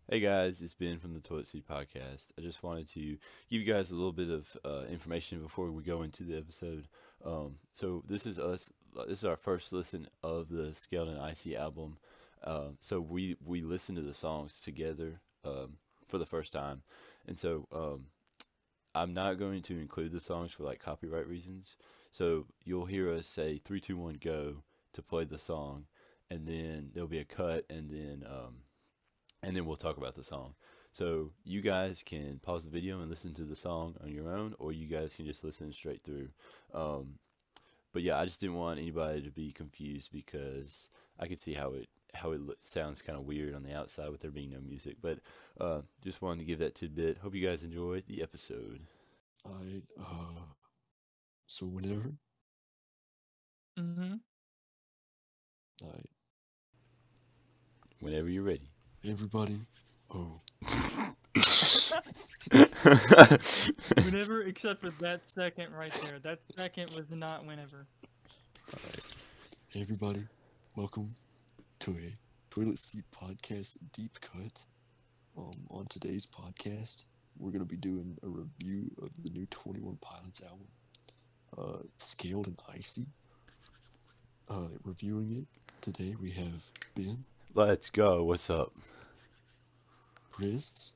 Hey guys, it's Ben from the Toilet Seat Podcast. I just wanted to give you guys a little bit of information before we go into the episode. So this is us. This is our first listen of the Scaled and Icy album. So we listened to the songs together for the first time, and I'm not going to include the songs for like copyright reasons. So you'll hear us say three, two, one, go to play the song, and then there'll be a cut, and then we'll talk about the song. So you guys can pause the video and listen to the song on your own, or you guys can just listen straight through. Um, but yeah, I just didn't want anybody to be confused because I could see how it sounds kind of weird on the outside with there being no music. But just wanted to give that tidbit. Hope you guys enjoy the episode. I so whenever Mm-hmm. I Whenever you're ready. everybody oh Whenever, except for that second right there. That second was not whenever. everybody, welcome to a Toilet Seat Podcast deep cut. On today's podcast, we're gonna be doing a review of the new 21 Pilots album, Scaled and Icy. Reviewing it today, we have Ben, Let's go. What's up? Chris,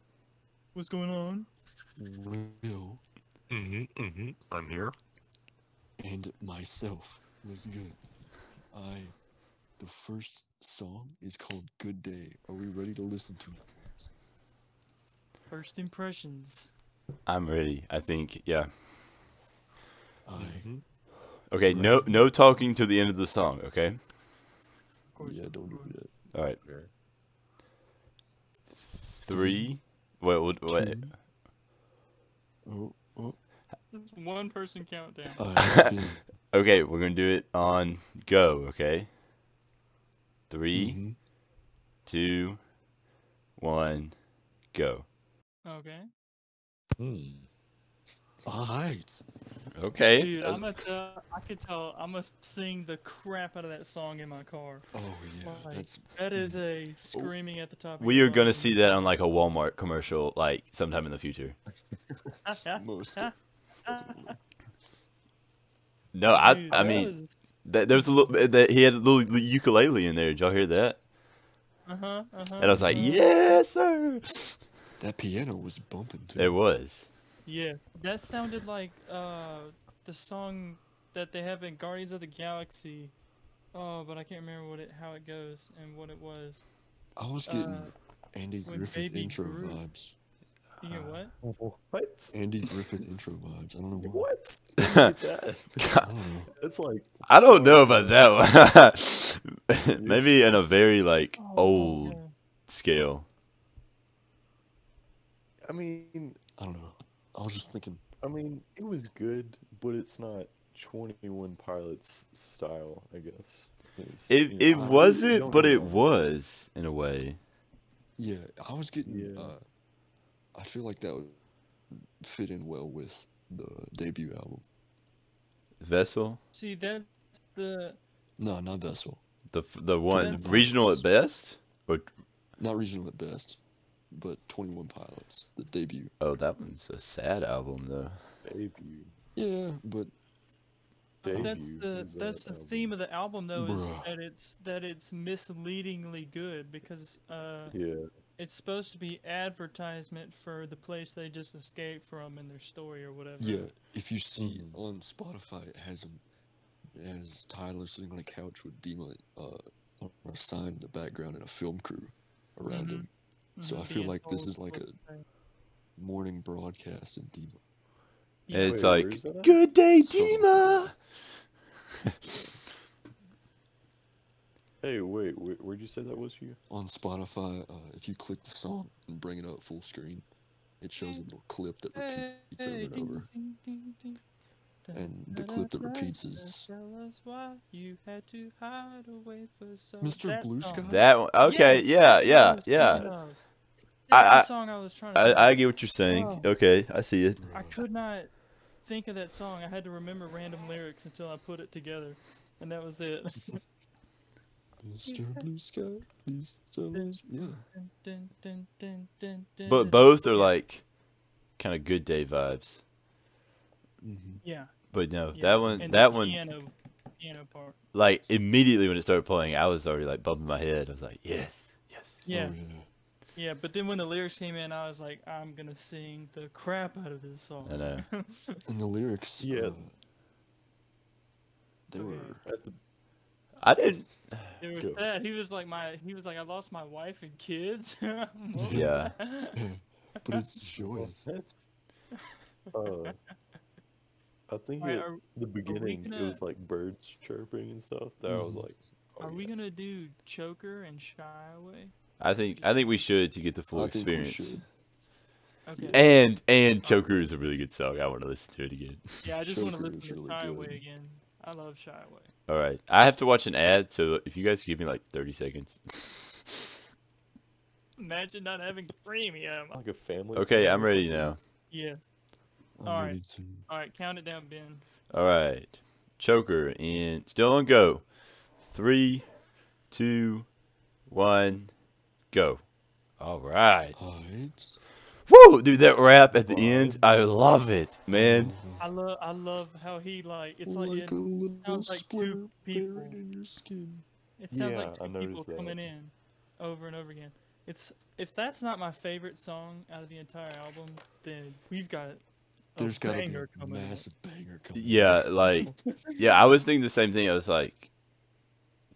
What's going on? Will, I'm here. and myself. Was good. The first song is called Good Day. Are we ready to listen to it, boys? First impressions. I'm ready. I think. Yeah. I Okay. No talking to the end of the song. Okay. Of course. yeah, don't do that. All right. Okay. 3. Wait. Two. Oh, Just one person countdown. Ben. Okay, we're gonna do it on go. Okay. 3, Mhm. 2, 1, go. Okay. Alright. Okay. Dude, I could tell, I'm gonna sing the crap out of that song in my car. Oh yeah, Like, that's that is a screaming at the top of We your are gonna lungs. see that on like a Walmart commercial, like sometime in the future. most. No, I Dude, I that mean, was- there was a little. He had a little ukulele in there. Did y'all hear that? And I was like, yes, sir. That piano was bumping too. There was. Yeah, that sounded like the song that they have in Guardians of the Galaxy. Oh, but I can't remember how it goes and what it was. I was getting Andy when Griffith Baby intro Groot- vibes. You know what? What? Andy Griffith intro vibes. I don't know why. What? Look at that. I don't know. It's like I don't know about that one. Maybe in a very like Oh, old yeah. scale. I mean I don't know. I was just thinking. it was good, but it's not 21 Pilots style, I guess. It you it know, you wasn't, don't but know. it was in a way. Yeah, I was getting. Yeah. I feel like that would fit in well with the debut album. Vessel, See, that's the No, not Vessel. the one That's- regional at best, or Not regional at best, but 21 Pilots, the debut. oh, that one's a sad album though. Debut. Yeah, but that's Debut the is that's that the album. theme of the album though, is Bruh. that it's misleadingly good because Yeah. it's supposed to be advertisement for the place they just escaped from in their story or whatever. yeah, if you see Mhm. on Spotify, it has him, it has Tyler sitting on a couch with Dima on a sign in the background and a film crew around him. So I feel like this is like a morning broadcast in Dima. Yeah. And it's Wait, like, where is that at? good day, So- Dima. Hey, wait, where'd you say that was for you? On Spotify, if you click the song and bring it up full screen, it shows a little clip that repeats over and over. And the clip that repeats is Tell us why you had to hide away for so Mr. that Blue song. Sky? That one, okay, Yes, yeah, that's what I yeah, was yeah. thinking of. I- That's the song I was trying to think I of. get what you're saying. Oh. Okay, I see it. I could not think of that song. I had to remember random lyrics until I put it together, and that was it. Mr. Blue Sky, please tell me. Yeah. Dun, dun, dun, dun, dun, But dun. both are Yeah. like kind of good day vibes. Mm-hmm. Yeah. But no, Yeah. that one, And that the one, piano part. like immediately when it started playing, I was already like bumping my head. I was like, yes, yes. Yeah. Oh, yeah. Yeah, but then when the lyrics came in, I was like, I'm gonna sing the crap out of this song. I know. And the lyrics, Yeah. they Okay. were. At the I didn't. It was Go. sad. He was like, I lost my wife and kids. What was Yeah. that? But it's joyous. I think Alright, at the beginning it gonna- was like birds chirping and stuff. That I was Mhm. like, oh, Are we yeah. gonna do Choker and Shy Away? I think we should to get the full I think we experience. should. Okay. And Choker is a really good song. I want to listen to it again. Yeah, I just want to Choker listen is to really Shy good. Away again. I love Shy Away. All right, I have to watch an ad, so if you guys could give me like 30 seconds. Imagine not having premium. Like a family. Okay, thing I'm or ready something. now. Yeah. I'm Alright. ready to. All right, count it down, Ben. All right, Choker and still on go. 3, 2, 1, go. All right. Alright. Woo, dude, that rap at the end, I love it, man. I love how he like it's like like a little sounds like two splinter people. buried in your skin. it sounds Yeah, like I two people noticed that. coming in over and over again. It's if that's not my favorite song out of the entire album, then we've got There's gotta be banger a coming in. massive banger coming. Yeah, like, yeah, I was thinking the same thing. I was like,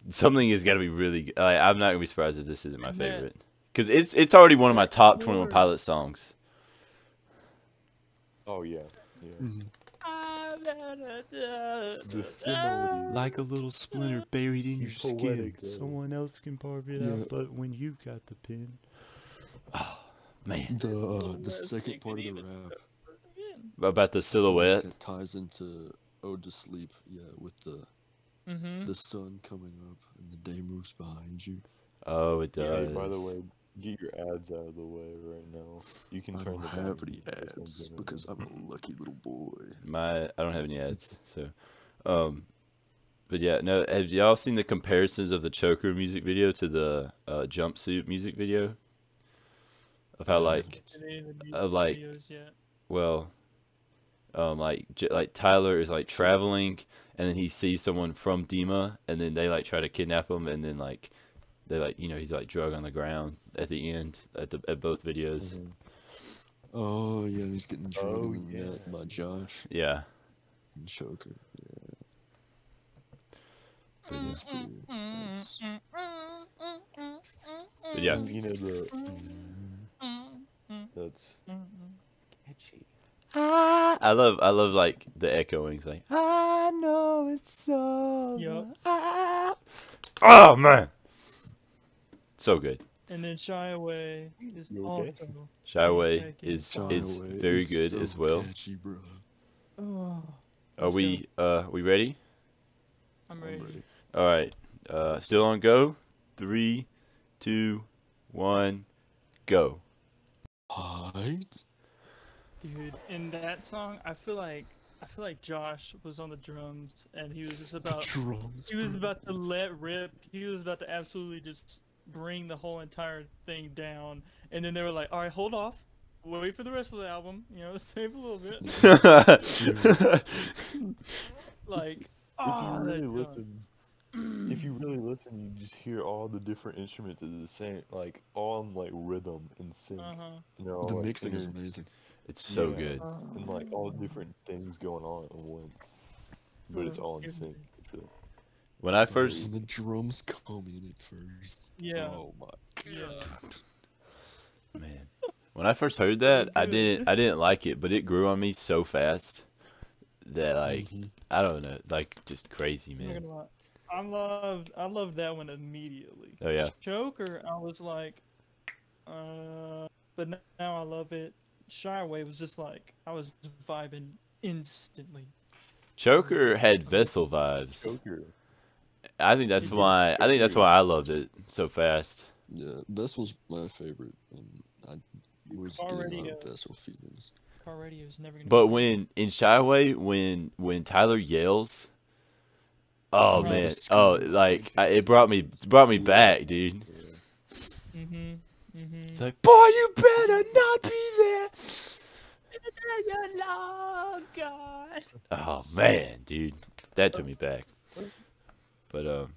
something has got to be really good. Like, I'm not gonna be surprised if this isn't my And that- favorite, because it's already one of my top 21 Lord. Pilots songs. Oh yeah, yeah. Mhm. The simile. Like a little splinter buried in your skin. Poetic, Someone else can carve it Yeah. out, but when you've got the pen. Oh, man. The second part of the rap About the silhouette. that ties into Ode to Sleep, yeah, with Mm-hmm. the sun coming up and the day moves behind you. Oh, it Yeah, Hey, does. by the way, get your ads out of the way right now. You can I turn don't the have volume any up. That's one ads thing I because I'm a lucky little boy. I don't have any ads, so but yeah, no, have y'all seen the comparisons of the Choker music video to the jumpsuit music video? Of how like of, like, videos yet. well, like Tyler is like traveling, and then he sees someone from Dima, and then they like try to kidnap him, and then like they like he's like drug on the ground at the end at both videos. Mhm. Oh yeah, he's getting drugged Oh, in the yeah. net by Josh Yeah, and Choker. Yeah. But that's pretty. That's, but yeah, And, you know that's catchy. I love like the echoings, like I know it's over. Yup. Oh man, so good. And then Shy Away is You okay? also. Shy Away Thank you. is Shy is Away very is good so as well. Catchy, bro. Oh, Are we ready? I'm I'm ready. ready. All right. Still on go. 3, 2, 1, go. Alright. Dude, in that song, I feel like Josh was on the drums and he was just The about drums. he was bro. about to let rip. He was about to absolutely just bring the whole entire thing down. And then they were like, "All right, hold off. Wait for the rest of the album. Save a little bit." Like, If oh, you really that- listen, if you really listen, you just hear all the different instruments at the same, like all in like rhythm and sync. Uh-huh. And they're all The like mixing is inter- amazing. It's so Yeah. good. and like all different things going on at once, but it's all in sync. It's really- When I first When the drums come in at first. Yeah. Oh my god. Yeah. man, when I first heard that, I didn't like it, but it grew on me so fast that like Mhm. I don't know, like just crazy, I'm not man. gonna lie. I loved that one immediately. Oh yeah. Joker, I was like, but now I love it. Shy Away was just like I was vibing instantly. Choker had Vessel vibes. Joker. I think that's why I loved it so fast. Yeah, this was my favorite. And I was Car getting radio. on Vessel feelings. Car radio is never gonna. But be- when in Shy Away, when Tyler yells, Oh Yeah, man. the Oh, Scream like podcast. it brought me back, dude. It's like, boy, you better not be there. Oh God. Oh man, dude, that took me back. But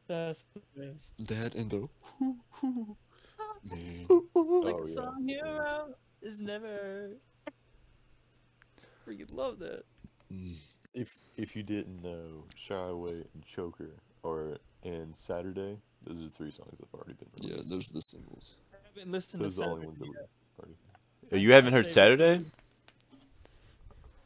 That's the best. That and the man. Like Oh, a yeah. song hero is never. Freaking love that. If you didn't know, Shy Away and Choker and Saturday, those are 3 songs that have already been Yeah, released. those are the singles. I haven't listened Those to are the only Saturday ones that yet. were already. you haven't I heard saved it. Saturday?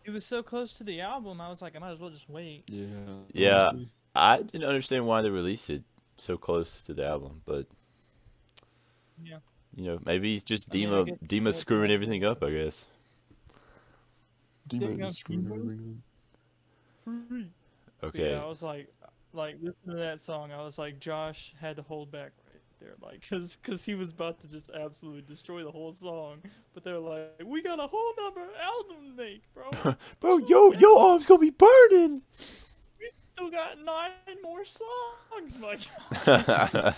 It was so close to the album, I was like, I might as well just wait. Yeah. Yeah. honestly. I didn't understand why they released it so close to the album, but Yeah. you know, maybe he's just I mean, I Dima guess Dima that's screwing what- everything up, I guess. D-Man Ding, is screwing I'm everything Okay. Yeah, I was like listening to that song, I was like, Josh had to hold back right there, like, cause he was about to just absolutely destroy the whole song. But they're like, we got a whole nother album to make, bro. Bro, your arm's gonna be burning. We still got 9 more songs, my God.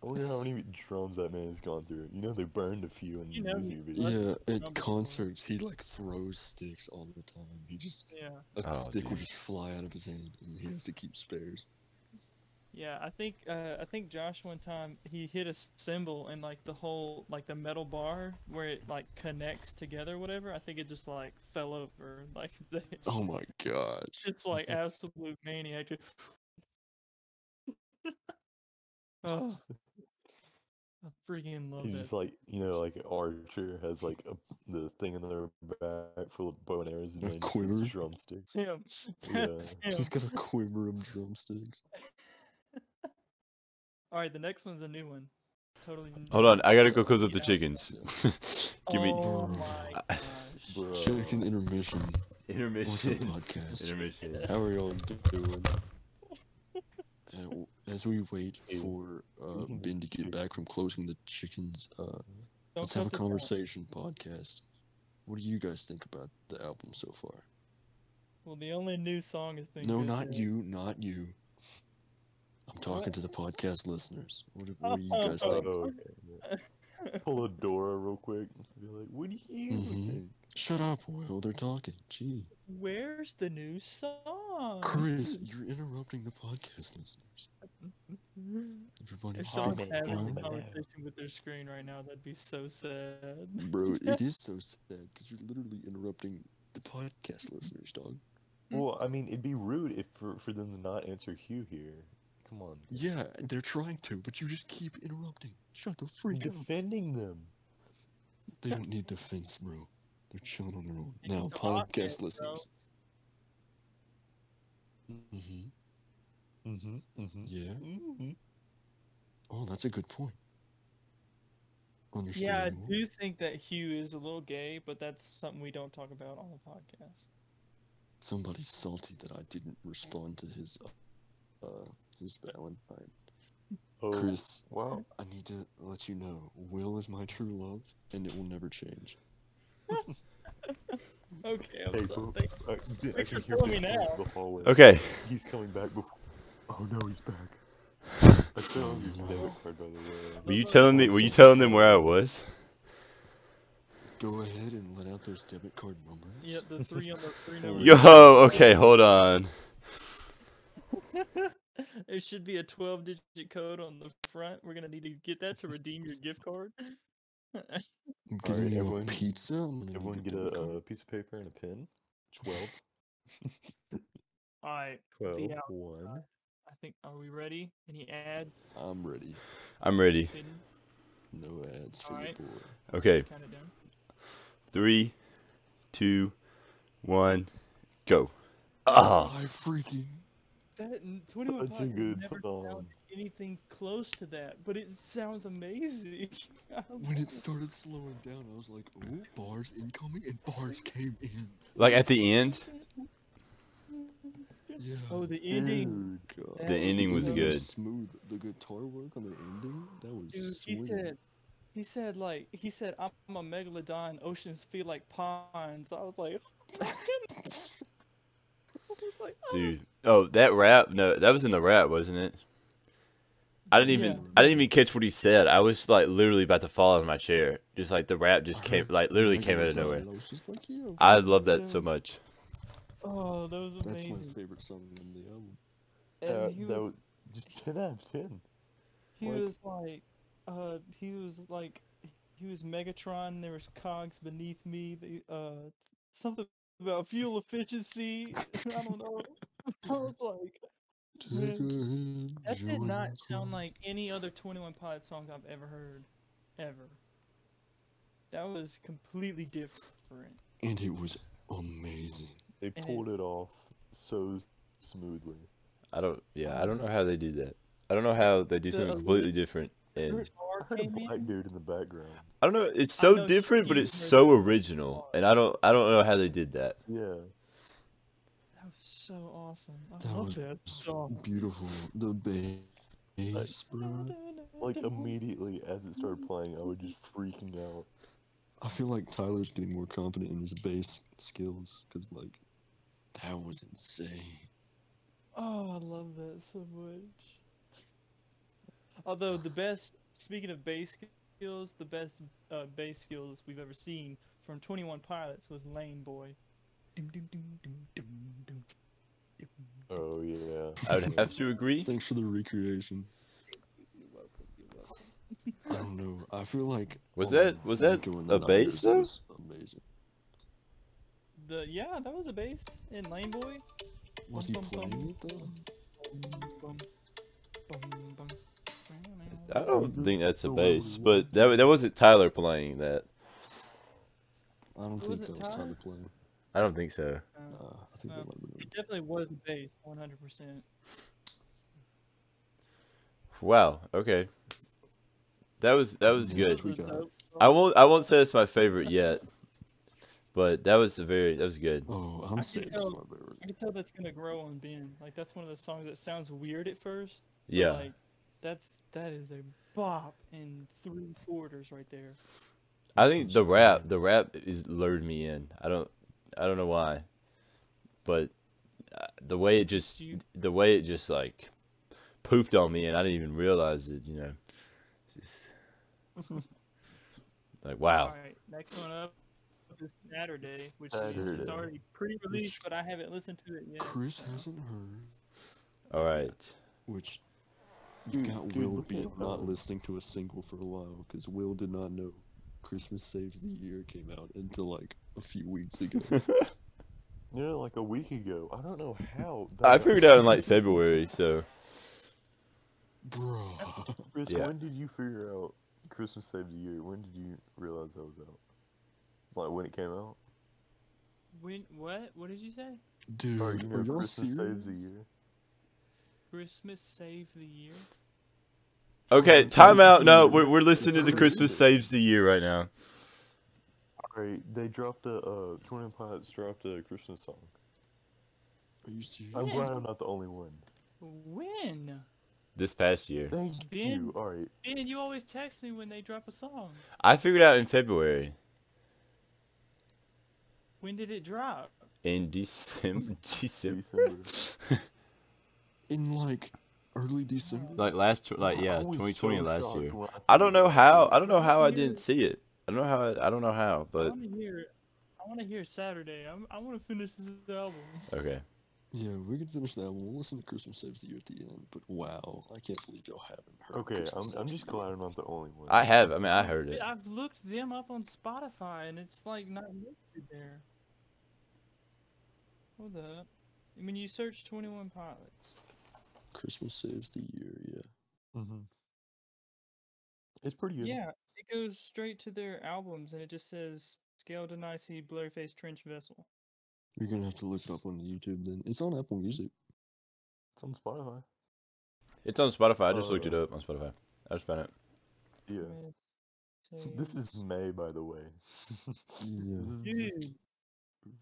I wonder how many drums that man has gone through. You know, they burned a few in You know, music he- videos. Yeah, Number at concerts, he like throws sticks all the time. He just Yeah. a Oh, stick will dude. just fly out of his hand, and he has to keep spares. Yeah, I think Josh one time he hit a cymbal and like the whole like the metal bar where it like connects together, whatever. I think it just like fell over. Like Oh my gosh! it's like absolute maniac. Oh, I freaking love He that. just like, you know, like an archer has like the thing in their back full of bow and arrows and A then just quiver? has drumsticks. Him. Yeah. That's him. He's got a quiver of drumsticks. All right, the next one's a new one. Totally. Hold on, I gotta go So, cook up the yeah. chickens. Give me Oh Bro. my gosh. Bro. Chicken intermission. What's up, intermission. podcast? Intermission. How are y'all doing? As we wait for Ben to get back from closing the chickens, Don't let's have a cut this out. conversation podcast. What do you guys think about the album so far? Well, the only new song has been. No, good not yet. you, not you. I'm talking to the podcast listeners. What do you guys Oh, think? okay. Yeah. Pull a Dora real quick. Be like, what do you Mhm. think? Shut up, Will. They're talking. Gee. Where's the new song? Chris, you're interrupting the podcast listeners. Everybody, If someone's Comment having down a below. conversation with their screen right now, that'd be so sad. Bro, it is so sad because you're literally interrupting the podcast listeners, dog. Well, I mean, it'd be rude if for them to not answer Hugh here. Come on. Yeah, they're trying to, but you just keep interrupting. Shut the I'm freak up. defending them. They don't need defense, bro. They're chilling on their own. They need Now, some podcast offense, bro. listeners. Mm-hmm. Yeah. Mm-hmm. Oh, that's a good point. Yeah, I Understandable. do think that Hugh is a little gay, but that's something we don't talk about on the podcast. Somebody's salty that I didn't respond to his Valentine. Oh, Chris, wow. I need to let you know, Will is my true love, and it will never change. Okay, I'm Hey, sorry. bro. Thanks. I Thanks can for hear telling me him now. through the hallway. Okay. He's coming back before. Oh no, he's back. I still have your debit card, by the way. Were you telling them where I was? Go ahead and let out those debit card numbers. Yeah, the three numbers. Yo, okay, hold on. There should be a 12-digit code on the front. We're gonna need to get that to redeem your gift card. I'm getting you everyone- a pizza. I'm gonna need Everyone your get debit card. a piece of paper and a pen. 12. Alright, 12. The 1. I think, are we ready? Any ad? I'm ready. I'm ready. Hidden? No ads for Alright. your boy. Okay, Count it down. 3, 2, 1, go. Oh, I freaking. That 21 Such a Pilots good never song. sounded anything close to that, but it sounds amazing. When it started slowing down, I was like, oh, bars incoming, and bars came in. like at the end, Yeah. Oh, the ending. Dude, God. That the ending was so good. Smooth. The guitar work on the ending, that was Dude, sweet. he said, I'm a megalodon. Oceans feel like ponds. I was like, was like, Dude. Oh, that rap. No, that was in the rap, wasn't it? I didn't even catch what he said. I was like literally about to fall out of my chair. Just like the rap just came, like literally came out of nowhere. I was just like, yeah. I love that so much. oh, that was That's amazing. my favorite song on the album. And he that was, was just 10 out of 10. he like- was like, he was Megatron. There was cogs beneath me. Something about fuel efficiency. I don't know. I was like, man, that did not sound like any other 21 Pilots song I've ever heard, ever. That was completely different. And it was amazing. They pulled it off so smoothly. I don't know how they do that. I don't know how they do something completely different. And Chris I R heard a came black in. dude in the background. I don't know. It's I so know different, but you it's heard so that. original, and I don't know how they did that. Yeah. That was so awesome. I That love was that song. beautiful. The bass, bro. Like immediately as it started playing, I was just freaking out. I feel like Tyler's getting more confident in his bass skills because, like, that was insane. Oh, I love that so much. Although speaking of bass skills, the best bass skills we've ever seen from 21 Pilots was Lane Boy. Dum, dum, dum, dum, dum, dum, dum. Oh yeah. I would have to agree. Thanks for the recreation. You're welcome. You're welcome. I don't know. I feel like Was that Nico and the a bass, Niners though? was amazing. Yeah, that was a bass in Lane Boy. Was he playing it though? Bum, bum, bum. I don't think that's a bass, but that wasn't Tyler playing that. I don't Was think it that was Tyler? Tyler playing. I don't think so. I think that might have been It definitely was a bass, 100%. Wow. Okay. That was good. We got it. I won't say it's my favorite yet, but that was good. Oh, I I'm can saying it's tell- my favorite. I can tell that's gonna grow on Ben. Like that's one of those songs that sounds weird at first. but, Yeah. Like that is a bop in 3/4 right there. I think the rap is lured me in. I don't know why, but the way it just like pooped on me and I didn't even realize it. You know, just like wow. All right, next one up is Saturday, which is Saturday. already pre-released, but I haven't listened to it yet. Chris so. hasn't heard, All right. which you've got Dude, Will look be at not that. listening to a single for a while because Will did not know Christmas Saves the Year came out until like a few weeks ago. Yeah, like a week ago. I don't know how. I figured out in like February, so Bro. Chris, Yeah. when did you figure out Christmas Saves the Year? When did you realize that was out? Like when it came out? When what? What did you say? Dude, Or you know, are y'all Christmas Saves the serious? Year? Christmas Save the Year. okay. Time out. No, we're listening to Christmas Saves the Year right now. Alright, they dropped 21 Pilots dropped a Christmas song. Are you serious? I'm glad I'm not the only one. When? This past year, Thank Ben? you. Alright. Ben, you always text me when they drop a song. I figured out in February. When did it drop? In December. December. In like early December? Like yeah, I was 2020 so last shocked year. when I don't know figured how. out. I don't know how I didn't see it. I don't know how, I but want to hear. I want to hear Saturday. I want to finish this album. okay. Yeah, we can finish that one. We'll listen to Christmas Saves the Year at the end. But wow, I can't believe y'all haven't heard. Okay, Christmas I'm Saves just the Year. glad I'm not the only one. I have. I mean, I heard it. I've looked them up on Spotify and it's like not listed there. Hold up. When you search 21 Pilots. Christmas Saves the Year, yeah. Mm-hmm. It's pretty good. Yeah, it goes straight to their albums and it just says Scaled and Icy, Blurryface, Trench Vessel. You're gonna have to look it up on YouTube then. It's on Apple Music. It's on Spotify. It's on Spotify. I just looked it up on Spotify. I just found it. Yeah. This is May, by the way. Yeah. This is Dude,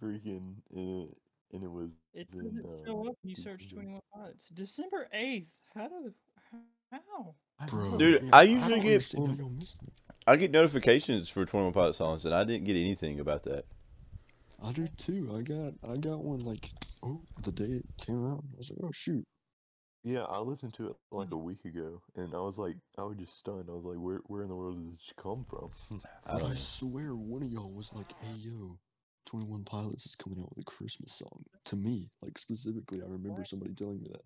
freaking, and it was. it in, doesn't show up when you search December. 21 Pilots. December 8th. How? Bro, Dude, yeah, I usually don't get- understand how y'all missed that. I get notifications for 21 Pilot songs, and I didn't get anything about that. I do too. I got one like oh, the day it came out, I was like, oh shoot. Yeah, I listened to it like a week ago, and I was just stunned. I was like, where in the world did this come from? I But don't I know. swear one of y'all was like, hey yo, 21 Pilots is coming out with a Christmas song. To me, like specifically, I remember somebody telling me that.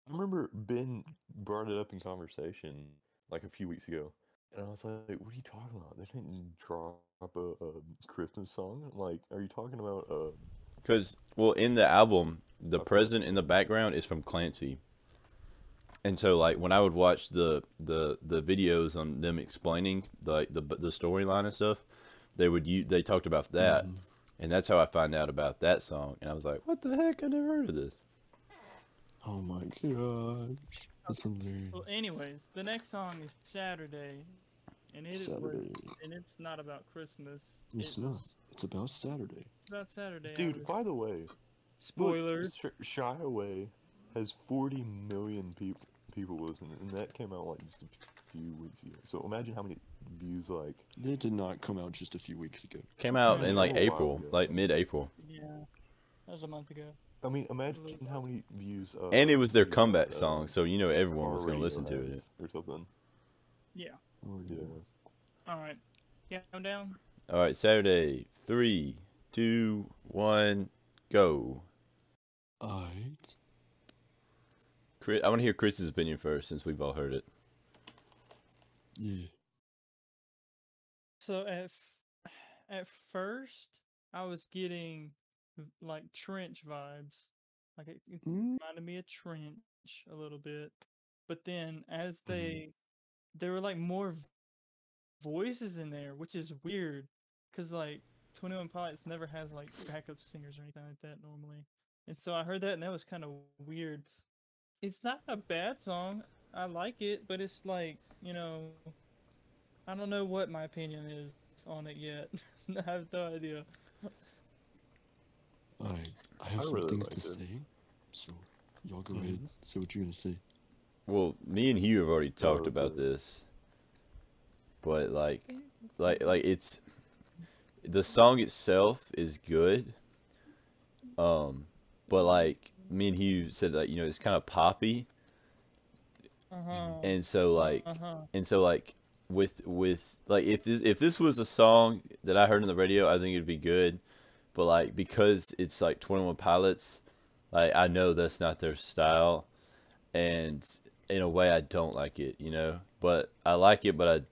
I remember Ben brought it up in conversation like a few weeks ago, and I was like, "What are you talking about? They didn't drop a Christmas song. Like, are you talking about Because, well, in the album, the present in the background is from Clancy. And so, like, when I would watch the videos on them explaining the storyline and stuff, they talked about that, and that's how I find out about that song. And I was like, "What the heck? I never heard of this." Oh my gosh, that's hilarious. Well, anyways, the next song is Saturday, and Saturday. and it's not about Christmas. It's not. It's about Saturday. It's about Saturday. dude? By the way, Spoilers. Shy Away has 40 million people listening, and that came out like just a few weeks ago. So imagine how many views like They did not come out just a few weeks ago. Came out in like a while April, ago. like mid-April, Yeah, that was a month ago. I mean, imagine how many views. and it was their comeback song, so you know everyone was our going to radio listen to it. has or something. Yeah. Oh Yeah. All right. Yeah, I'm down. All right, Saturday, 3, 2, 1, go. Alright. Chris, I want to hear Chris's opinion first, since we've all heard it. Yeah. So at first, I was getting like Trench vibes. Like it reminded me of Trench a little bit. But then as there were like more voices in there, which is weird, cause like 21 Pilots never has like backup singers or anything like that normally. And so I heard that, and that was kind of weird. It's not a bad song. I like it, but it's like, I don't know what my opinion is on it yet. I have no idea. Alright. I have I some really things liked to it. say. So, y'all go ahead. Say what you're gonna say. Well, me and Hugh have already talked let's about do it. this, but like it's the song itself is good, but like me and Hugh said that it's kind of poppy, and so like with like if this was a song that I heard on the radio, I think it'd be good, but like because it's like 21 Pilots, like I know that's not their style, and in a way I don't like it, but I like it, but I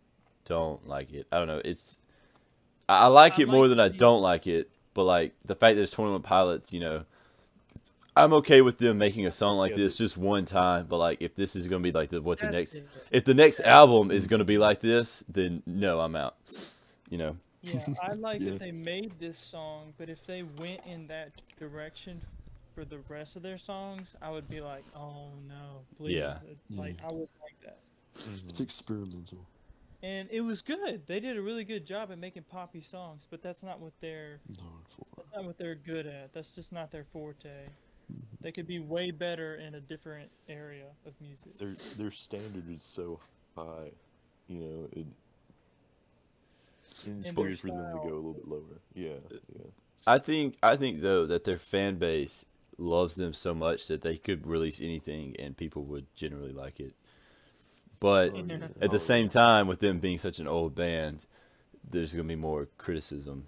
don't like it. I don't know. I like I it more like than I the- don't like it, but like the fact that it's 21 Pilots, I'm okay with them making a song like this just one time, but like if this is gonna be like if the next album is gonna be like this, then no, I'm out. Yeah, I like Yeah. that they made this song, but if they went in that direction for the rest of their songs, I would be like, oh no, please. Yeah. Like, I would like that. It's experimental. And it was good. They did a really good job at making poppy songs, but that's not what they're Known for. good at. That's just not their forte. They could be way better in a different area of music. Their standard is so high, it. It's And weird their for them to style. go a little bit lower. Yeah. I think though that their fan base loves them so much that they could release anything and people would generally like it. But Oh, yeah. at the same time, with them being such an old band, there's gonna be more criticism.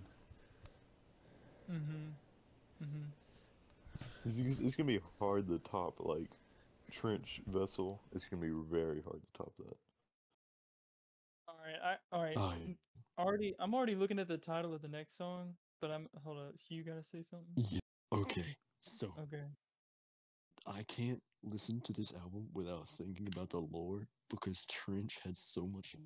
It's gonna be hard to top like Trench Vessel. It's gonna be very hard to top that. All right. Alright. I'm already looking at the title of the next song, but hold on. You gotta say something? Yeah. Okay. So, Okay. I can't listen to this album without thinking about the lore because Trench had so much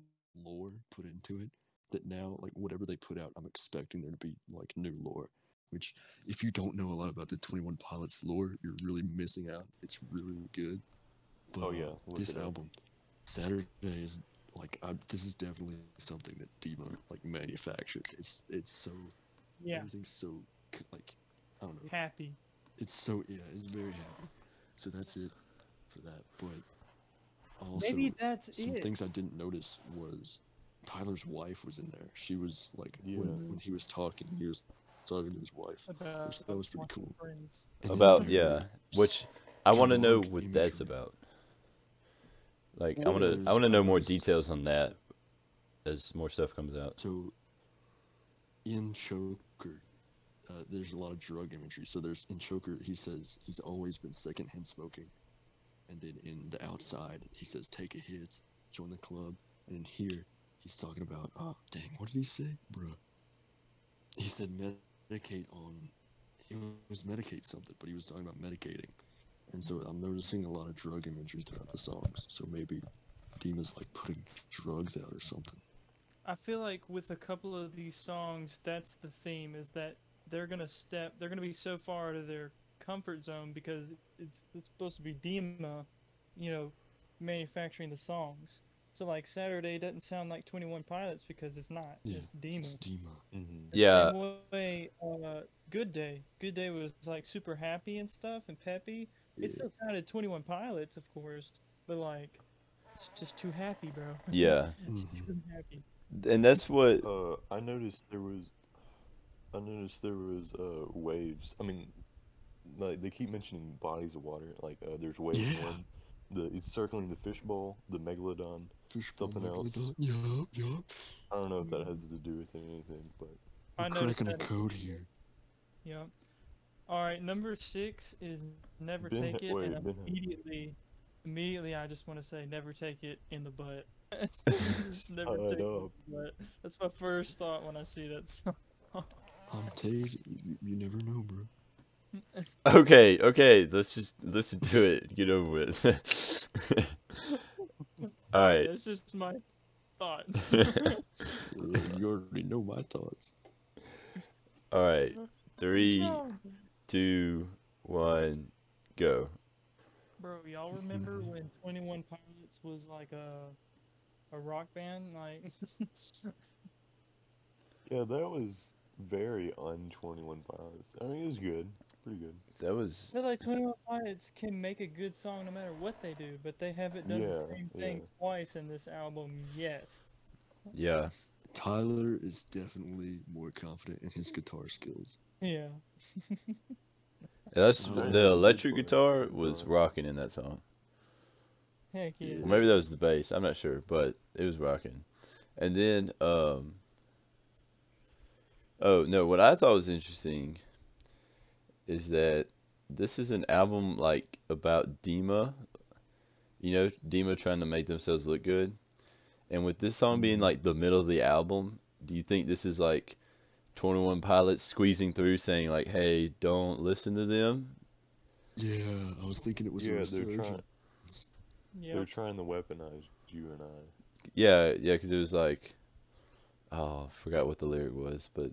lore put into it that now, like, whatever they put out, I'm expecting there to be, like, new lore. Which, if you don't know a lot about the 21 Pilots lore, you're really missing out. It's really good. But Oh, yeah, look this it up. album, Saturday is, like, this is definitely something that Demo, like, manufactured. It's so, Yeah. everything's so, like, I don't know. Happy. It's so, yeah, it's very happy. So that's it for that. But also, Maybe that's some it. things I didn't notice was Tyler's wife was in there. She was like, Yeah. when he was talking, he was talking to his wife. About That was pretty watching cool. Friends. And then About there's which I want to know drug what that's imagery. about. Like What I want to is- I want to I know more noticed- details on that as more stuff comes out. So, in Choker, there's a lot of drug imagery. So in Choker, he says he's always been secondhand smoking, and then in the outside, he says take a hit, join the club, and in here, he's talking about what did he say, bruh? He said medicate on. It was medicate something, but he was talking about medicating, and so I'm noticing a lot of drug imagery throughout the songs. So maybe Dima's like putting drugs out or something. I feel like with a couple of these songs, that's the theme, is that they're gonna be so far out of their comfort zone because it's supposed to be Dima, manufacturing the songs. So like Saturday doesn't sound like 21 Pilots because it's not. Yeah, It's Dima. it's Dima. Mm-hmm. The Yeah. same way, Good Day. Good Day was like super happy and stuff and peppy. Yeah. It still sounded 21 Pilots, of course, but like it's just too happy, bro. Yeah, It's Mhm. too happy. and that's what. I noticed there was waves. I mean, like they keep mentioning bodies of water. Like there's waves Yeah. one. It's circling the fishbowl, the megalodon. Fishbowl Something else. megalodon. Yup. I don't know if that has to do with anything, but I We're noticed cracking a that. code here. Yeah. All right, number 6 is Never Ben- Take It, wait, and Ben- immediately I just want to say Never Take It in the butt. Just never I take it in know. the butt. That's my first thought when I see that song. I'm telling you never know, bro. Okay, let's just listen to it. Get over it. All right. That's just my thought. You already know my thoughts. All right. 3, No. 2, 1, go. Bro, y'all remember when 21 Pilots was like a rock band? Like, yeah, that was very un-21 Pilots. I mean, it was good, pretty good. That was I feel like 21 Pilots can make a good song no matter what they do, but they haven't done the Yeah, same thing yeah. twice in this album yet. yeah. Tyler is definitely more confident in his guitar skills. Yeah. That's Oh, the electric good guitar point. was rocking in that song. Heck yeah. Or maybe that was the bass. I'm not sure, but it was rocking. And then oh no, what I thought was interesting is that this is an album like about Dima. Dima trying to make themselves look good. And with this song being like the middle of the album, do you think this is like 21 Pilots squeezing through saying like, hey, don't listen to them? Yeah, I was thinking it was a Yeah, they're resurgence. They're Yep. trying to weaponize you and I. Yeah, because it was like, oh, I forgot what the lyric was, but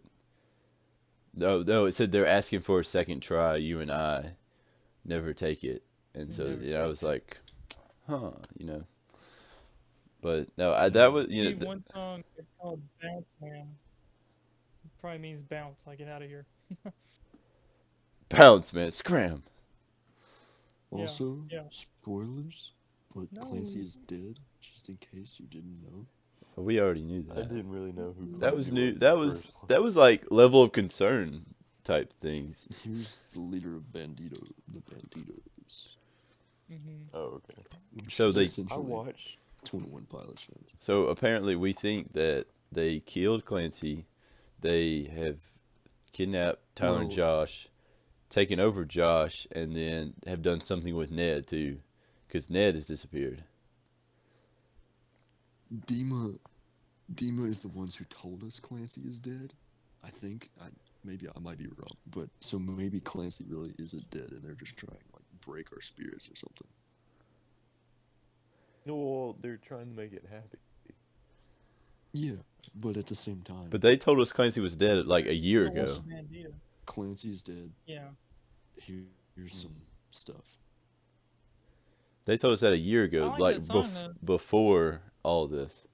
no, it said they're asking for a second try, you and I, never take it. And so, Never I take was it. like, but no, that was, See, one song is called Bounce Man. It probably means bounce, like get out of here. bounce, man, scram. Yeah, Also, yeah. spoilers, but No. Clancy is dead, just in case you didn't know. We already knew I that. didn't really know who. That was Clancy new. in That the was first one. that was like level of concern type things. He was the leader of the Banditos. Hmm. Oh, okay. Which So is they- I essentially watched. 21 Pilots fans. So apparently, we think that they killed Clancy. They have kidnapped Tyler and Well- Josh, taken over Josh, and then have done something with Ned too, because Ned has disappeared. Dima is the ones who told us Clancy is dead. I think. Maybe I might be wrong, but so maybe Clancy really isn't dead, and they're just trying to like break our spirits or something. No, well, they're trying to make it happy. Yeah, but at the same time, But they told us Clancy was dead like a year ago. Bandito. Clancy is dead. Yeah. Here's some stuff. They told us that a year ago, I like like that song, though. before all this.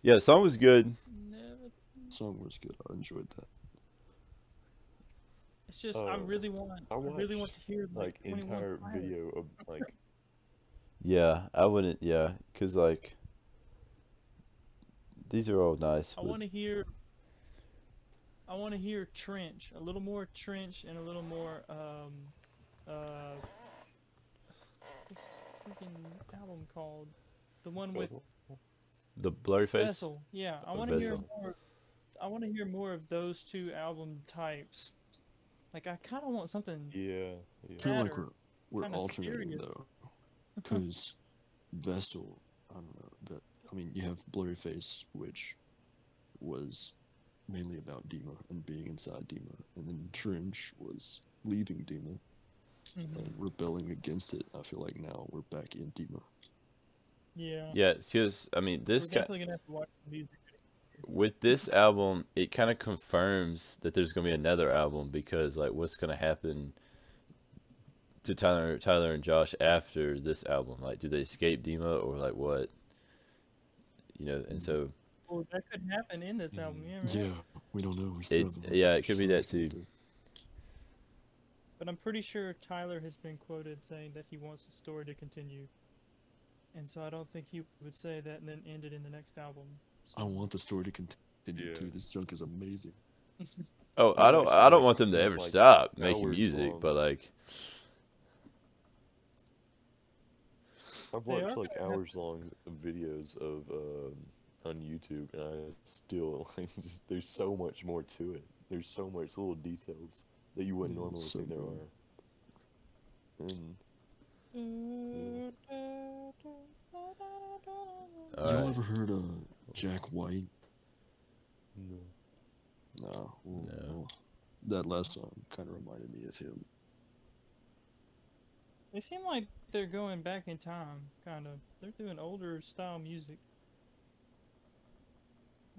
Yeah, the song was good. Never. Song was good. I enjoyed that. It's just I Oh, really want watched, to hear Like 21 entire Pilots. video of like. Yeah, I wouldn't. Yeah, because like these are all nice. I But want to hear I want to hear Trench, a little more Trench, and a little more what's this freaking album called? The one with The Blurry Face. Vessel. Yeah, I Or want to hear Vessel. more. I want to hear more of those two album types. Like I kind of want something. Yeah. I feel like Matter. we're Kinda alternating serious. though, because Vessel, I don't know, but I mean, you have Blurry Face, which was mainly about Dima and being inside Dima, and then Trench was leaving Dima and rebelling against it. I feel like now we're back in Dima. Yeah. Yeah, because I mean, We're this guy definitely gonna have to watch the music. with this album, it kind of confirms that there's gonna be another album because like, what's gonna happen to Tyler and Josh after this album? Like, do they escape Dima or like what? You know, and so Well, that could happen in this album. Yeah. Right? Yeah, we don't know. We still haven't yeah, it watched could be some that of them, too. dude. But I'm pretty sure Tyler has been quoted saying that he wants the story to continue. And so I don't think he would say that and then end it in the next album. I want the story to continue Yeah. too. This junk is amazing. Oh, I I don't actually want them to think, ever like, stop making hours music, long. but like, I've They watched are like gonna have- hours long videos of on YouTube, and I still like just there's so much more to it. There's so much little details that you wouldn't Yeah, normally so think there good. are. And all Y'all right. ever heard of Jack White? no. No. Well, No. well, that last song kind of reminded me of him. They seem like they're going back in time, kind of. They're doing older style music.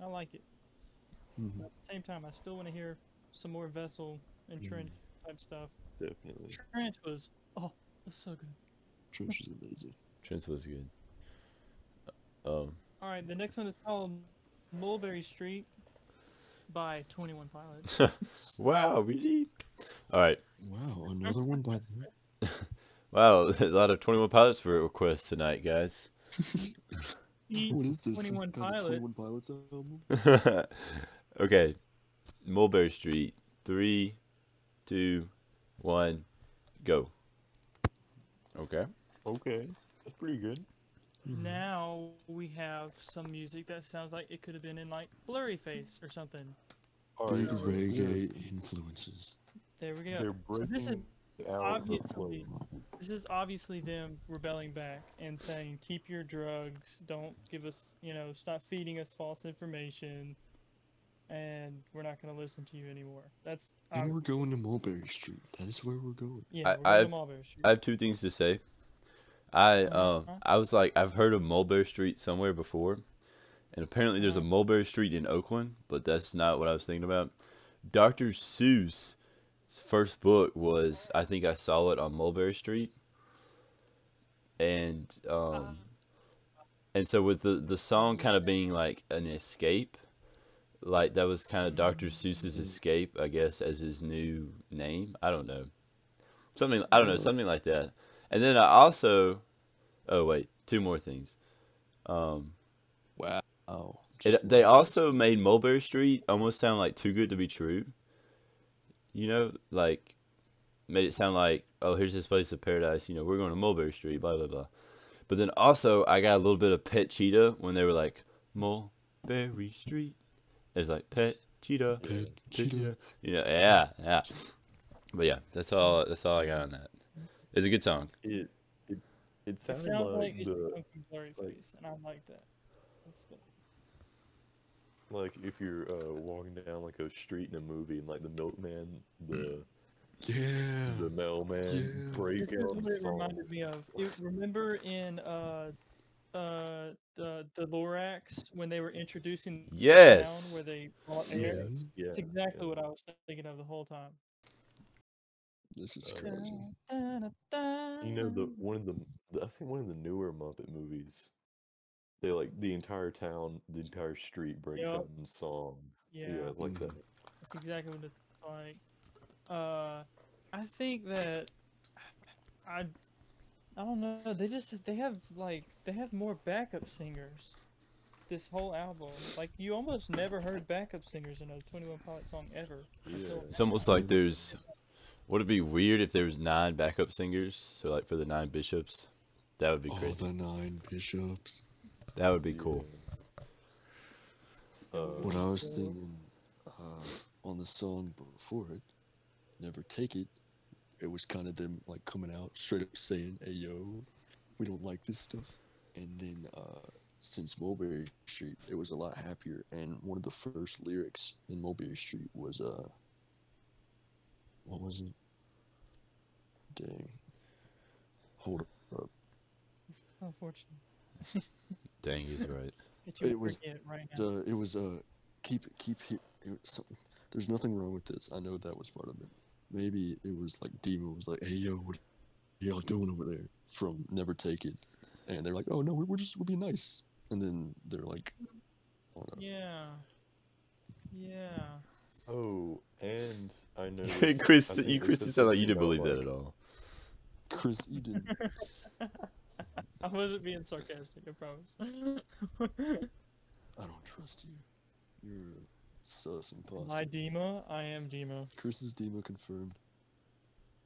I like it. Mhm. But at the same time, I still want to hear some more Vessel and Trench type stuff. Definitely. Trench was, oh, it was so good. Trench is amazing. Trent was good. All right, the next one is called Mulberry Street by 21 Pilots. Wow, really? All right. Wow, another one by them. Wow, a lot of 21 Pilots for requests tonight, guys. What is this? 21 Some kind of Pilots. 21 Pilots album? Okay, Mulberry Street. 3, 2, 1, go. Okay. Okay, that's pretty good. Now we have some music that sounds like it could have been in like Blurry Face or something. Big Alright, reggae influences. There we go. they're So this is breaking out of the obviously flow. this is obviously them rebelling back and saying keep your drugs, don't give us, stop feeding us false information, and we're not going to listen to you anymore. That's And we're going to Mulberry Street. That is where we're going. yeah, we're going I've- to Mulberry Street. I have two things to say. I was like, I've heard of Mulberry Street somewhere before, and apparently there's a Mulberry Street in Oakland, but that's not what I was thinking about. Dr. Seuss' first book was, I think I saw it on Mulberry Street, and so with the song kind of being like an escape, like that was kind of Dr. Seuss's escape, I guess, as his new name. I don't know, something like that. And then I also, oh wait, two more things. Wow. They also made Mulberry Street almost sound like too good to be true. You know, like made it sound like, oh, here's this place of paradise. You know, we're going to Mulberry Street, blah blah blah. But then also I got a little bit of Pet Cheetah when they were like Mulberry Street. It's like Pet Cheetah, Pet Cheetah. You know, yeah. But yeah, that's all I got on that. It's a good song. It It sounded sounds like like it should the come from Blurry like- Face, and I like that. That's good. like if you're walking down like a street in a movie and like the milkman, the Yeah. mailman Yeah. break This is out what the it song. reminded me of. Remember in the Lorax when they were introducing the Yes. town where they bought air? Yes. Yeah, That's exactly yeah. what I was thinking of the whole time. This is Uh, crazy. You know I think one of the newer Muppet movies, they like the entire town, the entire street breaks Yep. out in song. Yeah, it's like that. that's exactly what it's like. I think that I don't know. They have more backup singers this whole album. Like, you almost never heard backup singers in a 21 Pilots song ever. Yeah. It's almost like there's. Would it be weird if there was 9 backup singers? So like for the 9 bishops, that would be Oh, crazy. the 9 bishops. That would be cool. What I was thinking on the song before it, Never Take It, it was kind of them like coming out straight up saying, "Hey yo, we don't like this stuff." And then since Mulberry Street, it was a lot happier. And one of the first lyrics in Mulberry Street was what was it? Dang. Hold up. It's unfortunate. Dang, he's right. That you It was forget right now. It was keep it was something. There's nothing wrong with this. I know that was part of it. Maybe it was like Demo was like, "Hey yo, what y'all doing over there?" From Never Take It, and they're like, "Oh no, we're being nice." And then they're like, "Oh no." Yeah. Yeah. Oh, and I know. Chris, I think you they Chris, said you sound like you something didn't believe about, that like- at all. Chris Eden. I wasn't being sarcastic, I promise. I don't trust you. You're a sus imposter. My Dima, I am Dima. Chris's Demo confirmed.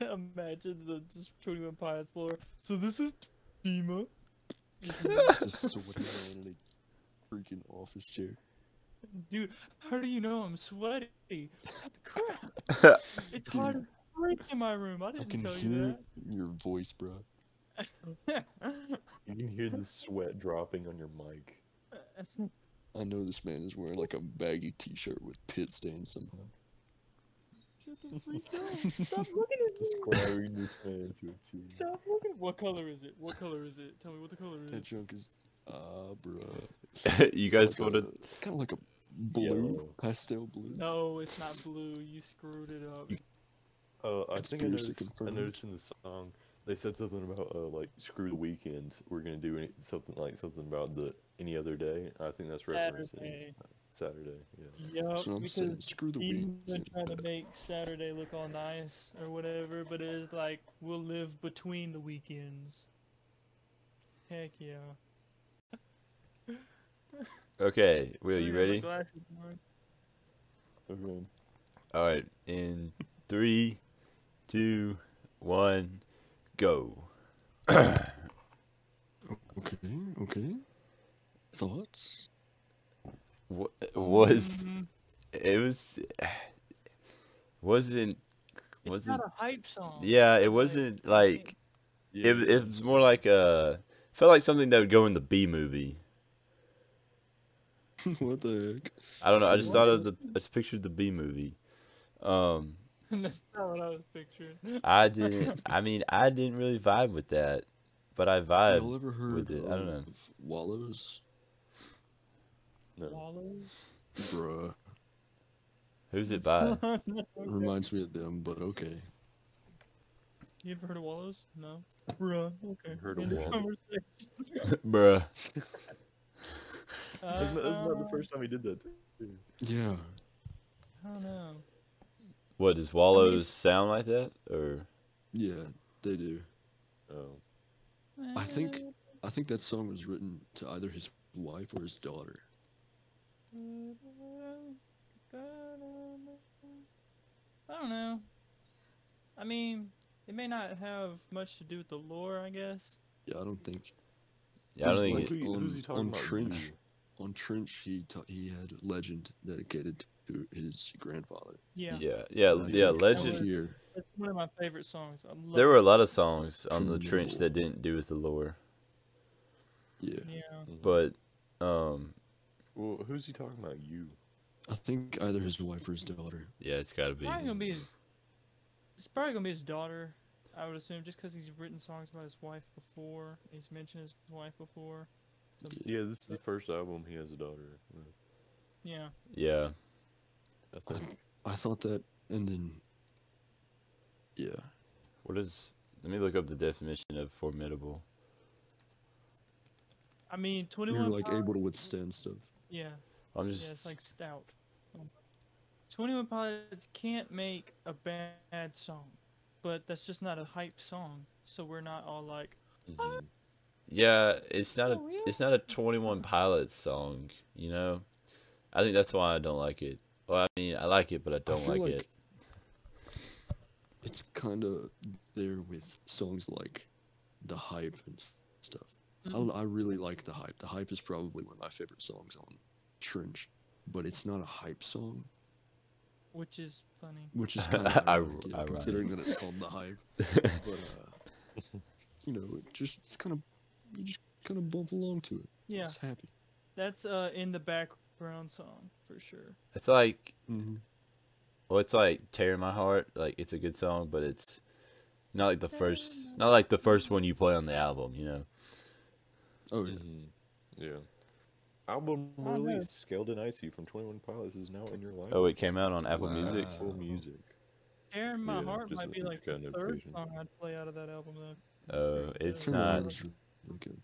Imagine the just 21 Pilots lore. So this is Dima. Just a sweaty man in a freaking office chair. Dude, how do you know I'm sweaty? What the crap? It's hard to breathe in my room. I I didn't can tell hear you your voice, bro. that. You can hear the sweat dropping on your mic. I know this man is wearing like a baggy t-shirt with pit stains somehow. Shut the freak up. Stop looking at me. Describing this man to a T. Stop looking. What color is it? What color is it? Tell me what the color is. That junk is, bruh. You guys want to? Kind of like a blue, Yellow. pastel blue. No, it's not blue. You screwed it up. I think I Conspiracy noticed, confirmed. in the song they said something about like screw the weekend. We're gonna do something about the any other day. I think that's referencing Saturday. Saturday. Yeah. Yep, That's what I'm saying. because Screw the Eden's been weekend. trying to make Saturday look all nice or whatever, but it's like we'll live between the weekends. Heck yeah. Okay, Will, Look you at my ready? glasses, Mark. Okay. All right, in 3, 2, 1, go. Okay. Thoughts? Was Mhm. it was wasn't It's not a hype song. yeah, It's it like- wasn't like Yeah. it was more like felt like something that would go in the B movie. What the heck? I don't know. I just thought of What's I just pictured the B movie. That's not what I was picturing. I didn't. I mean, I didn't really vibe with that, but I Y'all vibe ever heard with it. I don't know. of Wallows? No. Wallows? Bruh. Who's it by? Reminds me of them, but okay. You ever heard of Wallows? No. Bruh. Okay. Heard of End Wallows. conversation. Bruh. That's not the first time he did that. Too. Yeah. I don't know. What does Wallows sound like that? Or Yeah, they do. Oh. I think that song was written to either his wife or his daughter. I don't know. I mean, it may not have much to do with the lore, I guess. Yeah, I don't think. yeah, I don't Just think. like- It, Who's he talking on about? Trench. You? On Trench, he had Legend dedicated to his grandfather. Yeah. yeah, I yeah. think Legend. Here, It's one of my favorite songs. I love There were a it. lot of songs on the Trench Formidable. that didn't do with the lore, yeah. Yeah. but Well, who's he talking about? You. I think either his wife or his daughter. yeah, it's got to be. Probably gonna be his. It's probably gonna be his daughter. I would assume, just because he's written songs about his wife before. He's mentioned his wife before. So, Yeah, this is the first album he has a daughter. yeah. Yeah, I think. I thought that, and then. Yeah. what is? Let me look up the definition of formidable. I mean, You're 21. like Pilots- able to withstand stuff. Yeah. I'm Yeah, just. it's like stout. 21 Pilots can't make a bad song, but that's just not a hype song. So we're not all like, Mhm. Yeah, it's not a Oh, yeah. it's not a 21 Pilots song, you know. I think that's why I don't like it. Well, I mean, I like it, but I don't feel like like it. it's kind of there with songs like The Hype and stuff. I really like The Hype. The Hype is probably one of my favorite songs on Trench, but it's not a hype song, Which is funny. which is kind of ironic, ironic. considering that it's called The Hype. But you know, it's kind of you just kind of bump along to it. Yeah, It's happy. that's in the background song for sure. It's like, Mm-hmm. well, it's like Tearing My Heart. Like, it's a good song, but it's not like the first one you play on the album, you know. Oh yeah. Yeah. Album Oh, no. release, Scaled and Icy from 21 Pilots is now in your life. Oh, it came out on Apple Music. Wow. Full music. Tearing My Yeah, Heart just might be like like kind the of third occasion. song I'd play out of that album though. It's Turn My not. Heart is really good.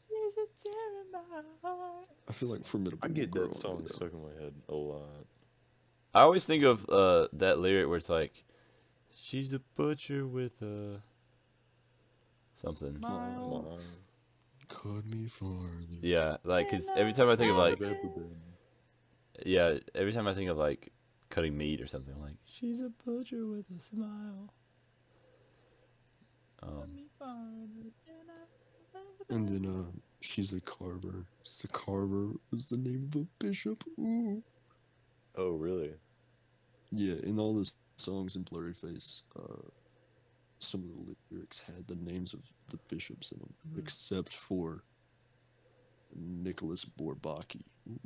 She's a tearing my heart. I feel like Formidable. I get will grow that on song me, though. stuck in my head a lot. I always think of that lyric where it's like, "She's a butcher with a something." Smile. Mine. Cut me farther. Yeah, like, cause every time I think of like, Okay. yeah, every time I think of like cutting meat or something, I'm like, "She's a butcher with a smile." And then she's a carver. The carver was the name of a bishop. Ooh. Oh, really? Yeah, in all the songs in Blurry Face, some of the lyrics had the names of the bishops in them, except for Nicholas Bourbaki. Ooh.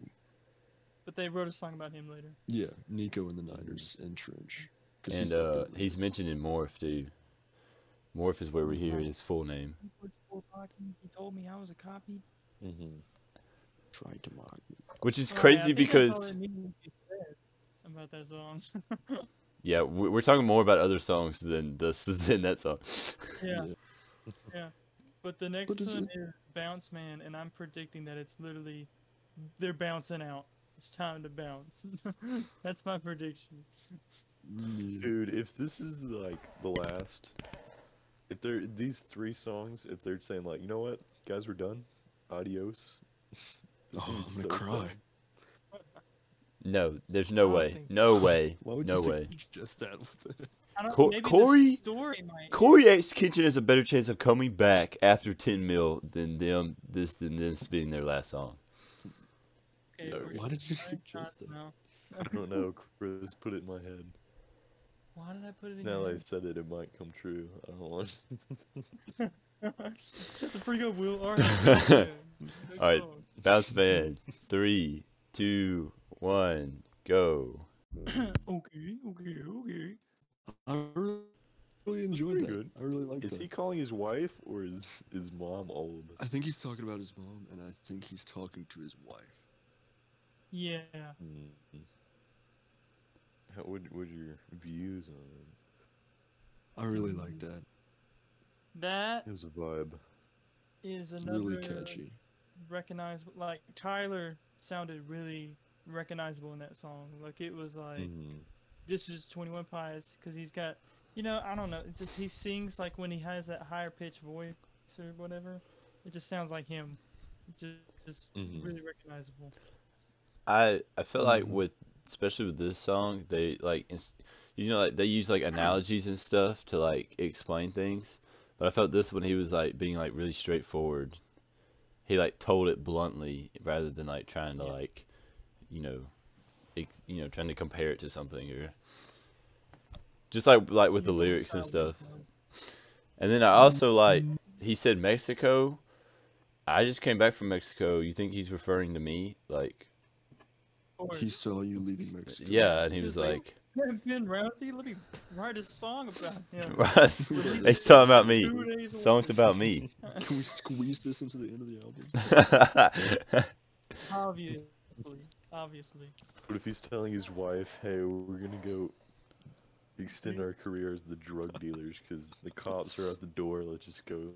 But they wrote a song about him later. Yeah, Nico and the Niners and Trench. 'Cause And he's like the lead. he's mentioned in Morph too. Morph is where we hear his full name. He told me I was a copy. Mm-hmm. Tried to mock me. Which is Oh, yeah, I crazy think that's all because, it needed to be said about that song. yeah, we're talking more about other songs than than that song. yeah, Yeah. yeah. But the next But is one it- is Bounce Man, and I'm predicting that it's literally they're bouncing out. It's time to bounce. That's my prediction. Yeah. Dude, if this is like the last, if they're these three songs, if they're saying like, you know what, guys, we're done, adios. This Oh, I'm is gonna so cry. sad. No, there's I no don't way, think- no way, Why would no you way. suggest that? I don't, Co- maybe the Corey- story might. Corey X Kitchen has a better chance of coming back after 10 mil than them being their last song. Okay, No, we're why did you just- suggest that? No. I don't know, Chris, put it in my head. Why did I put it in? Now your that I head? said it, it might come true. I don't want. That's a pretty good Will. All right. All right, Bounce Man. 3, 2, 1, go. Okay. I really enjoyed Pretty that. good. I really like Is that. he calling his wife or is his mom old? I think he's talking about his mom, and I think he's talking to his wife. Yeah. Mm. What your views on it? I really like that. That It was a vibe. is It's another really catchy. recognizable. Like Tyler sounded really recognizable in that song. Like it was like Mhm. this is 21 Pies because he's got, I don't know. It's just he sings like when he has that higher pitched voice or whatever. It just sounds like him. Just Mhm. really recognizable. I feel like Mhm. with, especially with this song, they like like they use like analogies and stuff to like explain things. But I felt this one he was like being like really straightforward. He like told it bluntly rather than like trying to Yeah. like, trying to compare it to something or just like with the lyrics and stuff. And then I also like he said Mexico. I just came back from Mexico. You think he's referring to me? Like, He saw you leaving Mexico. yeah, and he He was was like, like, Ben Rousey, let me write a song about him. Russ, Release he's it talking about me. 2 days away. Songs about me. Can we squeeze this into the end of the album? Obviously. What if he's telling his wife, "Hey, we're gonna go extend our career as the drug dealers because the cops are at the door. Let's just go."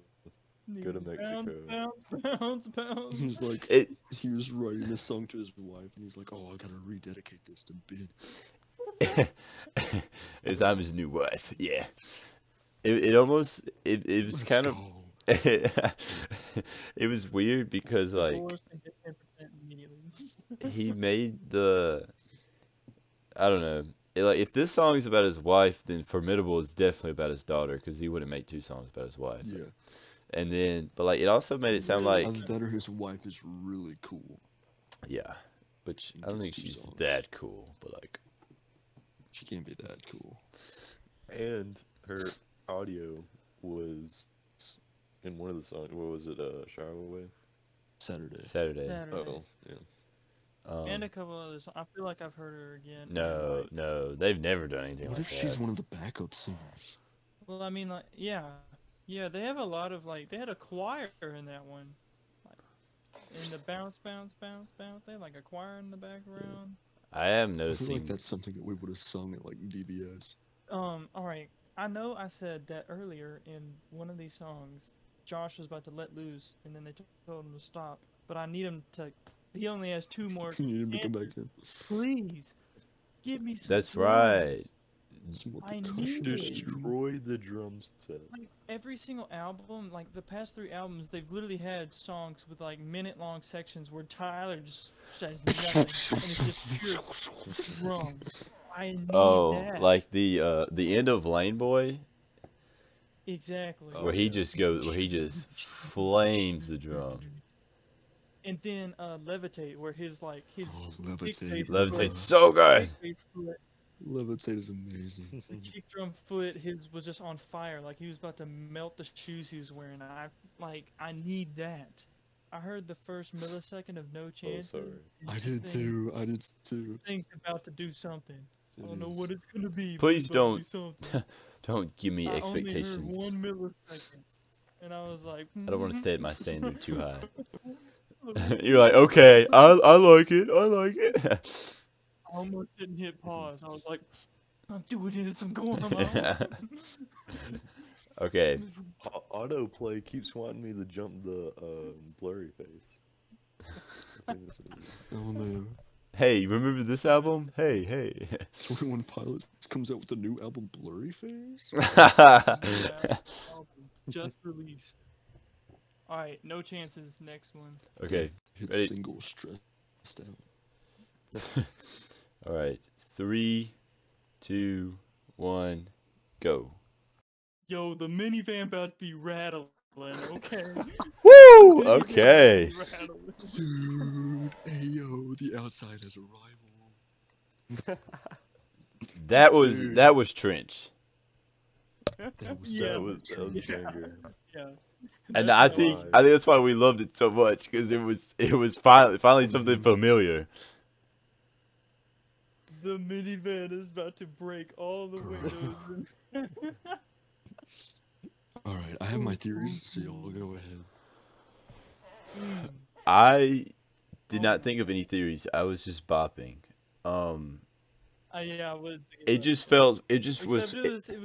Go to Mexico. Bounce. He's like, It, he was writing this song to his wife, and he's like, "Oh, I gotta rededicate this to Ben." as I'm his new wife. Yeah. It almost it was Let's kind of go. it was weird because like Divorced and get 10% immediately. he made the I don't know. Like if this song is about his wife, then Formidable is definitely about his daughter because he wouldn't make 2 songs about his wife. Yeah. And then, but like it also made it sound like Either that or his wife is really cool. yeah, which He I don't gets think 2 she's songs. that cool, but like She can't be that cool. And her audio was in one of the songs. What was it? Shower Away. Saturday. Saturday. Oh, yeah. And a couple others. I feel like I've heard her again. and, No, like- no, they've never done anything What like if she's that. one of the backup singers? Well, I mean, like, yeah. They have a lot of like. They had a choir in that one. Like, in the bounce, bounce, bounce, bounce. They had like a choir in the background. I am I feel noticing. like that's something that we would have sung at like VBS. All right. I know I said that earlier in one of these songs. Josh was about to let loose, and then they told him to stop. But I need him to. He only has 2 more. You need him to come chances. back in. Please, give me some. That's drums. right. Some more I need percussion. it. Destroy the drum set. Like every single album, like the past 3 albums, they've literally had songs with like minute-long sections where Tyler just says nothing, and it's just pure drums. I need Oh, that. like the end of Lane Boy, Exactly. where he just flames the drum. And then Levitate, where his Oh, kick Levitate. bass bro. Levitate's so good. bass foot, Levitate is amazing. the kick drum foot, his was just on fire, like he was about to melt the shoes he was wearing. I need that. I heard the first millisecond of No Chance. sorry. I did too. I did too. Thing's about to do something. I It don't know is. what it's gonna be. but Please it's about to do don't something. Don't give me I only heard expectations. 1 millisecond, and I was like, I don't want to stay at my standard too high. "Hmm." You're like, okay, I like it. I like it. I almost didn't hit pause. I was like, I'm doing this. I'm going on my own. Okay. Autoplay keeps wanting me to jump the blurry face. I think that's what it is. Oh no. Hey, remember this album? Hey. 21 Pilots comes out with a new album, Blurry Face? Yeah, album just released. All right, No Chances. Next one. Okay. Hit Ready? single Stressed Out. All right. 3, 2, 1, go. Yo, the minivan about to be rattling. Okay. Woo! Okay. Rattling. Dude, ayo, the outside has a rival. That was Dude. Trench. That was Yeah. That was a Yeah. banger. Yeah. And That's I what think was. that's why we loved it so much because it was finally something familiar. The minivan is about to break all the windows. Alright, I have my theories, so y'all go ahead. I did not think of any theories. I was just bopping. Yeah, I was. It just felt. It just Except was. it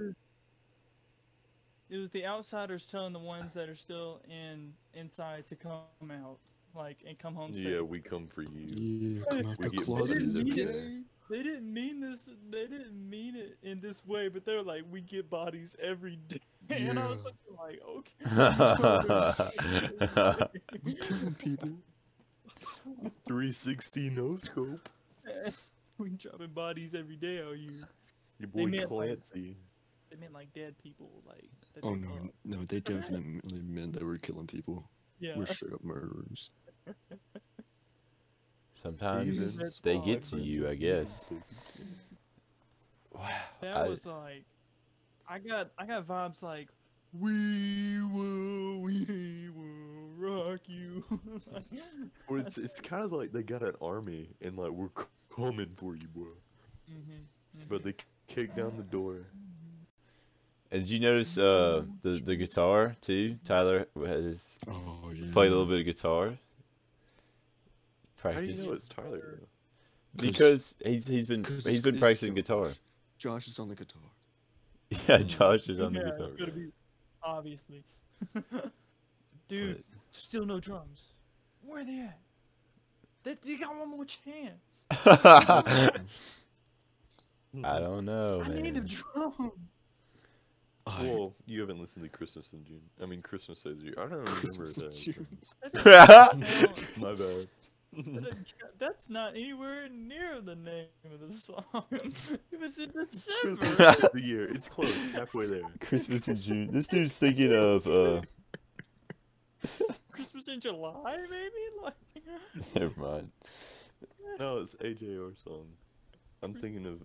was the outsiders telling the ones that are still inside to come out, like, and come home safe. Yeah, we come for you. Yeah, come out We the get closet, bodies every okay? day. They didn't mean this. They didn't mean it in this way, but they're like, we get bodies every day, and I was like, okay. We killing people. 360 no scope. We dropping bodies every day out here. Your They boy meant, like- Clancy. They meant like dead people, like. that Oh they no, caught. no, they definitely meant they were killing people. Yeah. We're straight up murderers. Sometimes That's they why. get to you, I guess. That I- was like, I got vibes like, we will rock you. Or it's kind of like they got an army and like we're coming for you, bro. But they kick down the door. And did you notice the guitar too? Tyler has Oh yeah. played a little bit of guitar. How do Practice you know it's Tyler? Though? because he's been 'cause he's been it's practicing Josh. guitar. Josh is on the guitar. Yeah, Josh is on the Yeah, guitar. it's gotta be, obviously. Dude, still no drums. Where they at? They got one more chance. I don't know, I need a man. drum. Well, you haven't listened to Christmas in June. I mean, Christmas Saves You. I don't remember Christmas in that. June. My bad. That's not anywhere near the name of the song. It was in Christmas December. of the year. It's close. Halfway there. Christmas in June. This dude's thinking of Christmas in July, maybe? Like, never mind. No, it's AJR song. I'm thinking of.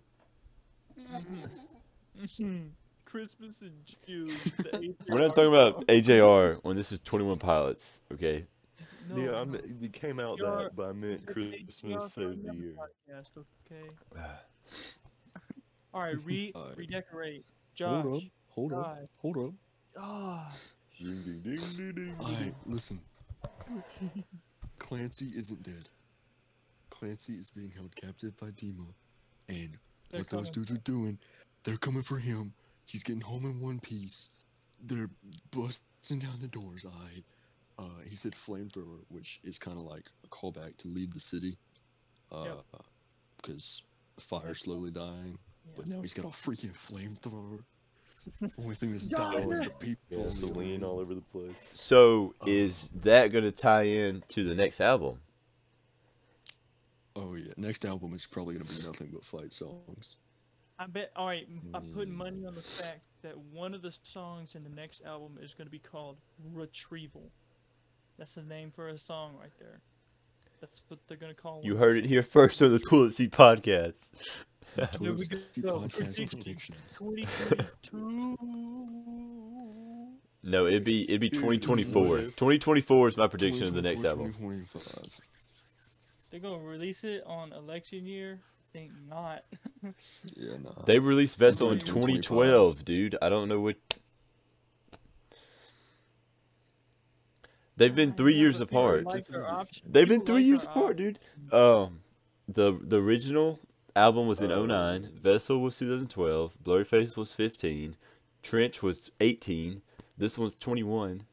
Christmas in June. the We're not AJR talking about song. AJR when this is 21 Pilots, okay? No, Yeah, no. it came out AJR that, but I meant It's an Christmas AJR Saved the song Year. podcast, okay. All right, Alright. redecorate. Hold Josh. up. Hold up. God. Hold up. Ah. Ding ding ding ding ding. Alright, listen. Clancy isn't dead. Clancy is being held captive by Dima. And They're what those coming. dudes are doing, they're coming for him. He's getting home in one piece. They're busting down the doors. He said flamethrower, which is kind of like a callback to leave the city. Yep. Because the fire's slowly dying. But now he's got a freaking flamethrower. Only thing that's dying is the people. Yeah, on the Celine road. all over the place. So, is that going to tie in to the next album? Oh yeah, next album is probably gonna be nothing but fight songs. I bet. All right, I'm putting money on the fact that one of the songs in the next album is going to be called Retrieval. That's the name for a song right there. That's what they're going to call You it. heard it here first on the Toilet Seat Podcast. There we Toilet go. Seat Podcast Prediction. predictions. 2022. No, it'd be 2024. 2024 is my prediction of the next album. 2025. They're going to release it on election year? Think not. Yeah, nah. They released Vessel in 2025. 2012, dude. I don't know what. They've been 3 years But people apart. like their options. They've been People 3 like years their apart, dude. The original album was in 09. Vessel was 2012. Blurryface was 15. Trench was 18. This one's 21.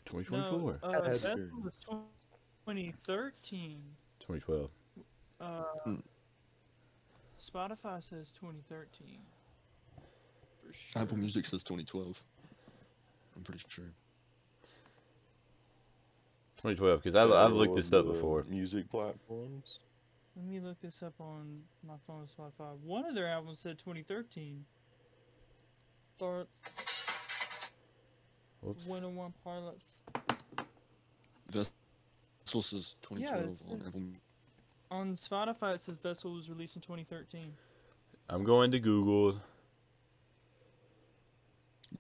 2024. No, That's that true. was 2013. 2012. Spotify says 2013. For sure. Apple Music says 2012. I'm pretty sure. 2012, because I've looked All this of up the before. Music platforms. Let me look this up on my phone, Spotify. One of their albums said 2013. Start Whoops. 101 Pilots. Vessel says 2012 on Apple. On Spotify, it says Vessel was released in 2013. I'm going to Google.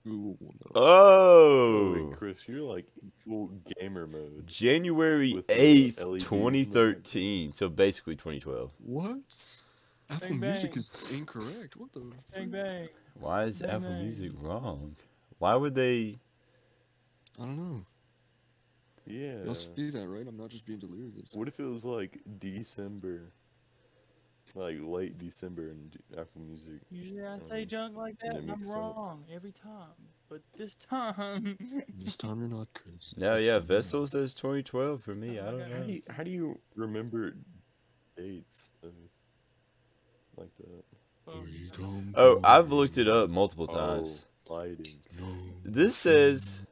Google will know. Oh! Wait, Chris, you're like in full gamer mode. January With the 8th, LEDs in the 2013. So basically 2012. What? Apple Bang, Music bang. is incorrect. What the? Bang frick? bang. Why is Bang, Apple bang. Music wrong? Why would they? I don't know. Yeah. Y'all see that, right? I'm not just being delirious. What if it was like December? Like late December in Apple Music. Usually I say junk like that, it and I'm mixed up. wrong every time. But this time, This time you're not, Chris. No, Next yeah, time you're Vessel not. says 2012 for me. I Oh my don't God. know. How do you remember dates like that? We come Oh, from I've looked it up multiple times. Oh, lighting. no This says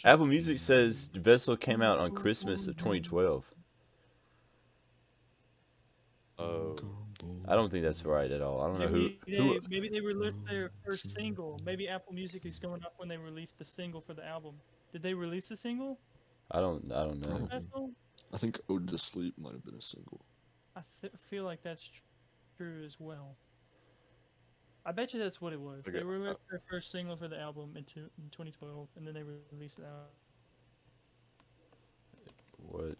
Apple Music says Vessel came out on Christmas of 2012. Oh, I don't think that's right at all. I don't know who. maybe they released their first single. Maybe Apple Music is going up when they released the single for the album. Did they release the single? I don't know. Probably. Vessel? I think Ode to Sleep might have been a single. I feel like that's true as well. I bet you that's what it was. Okay, They released their first single for the album in 2012, and then they released the What?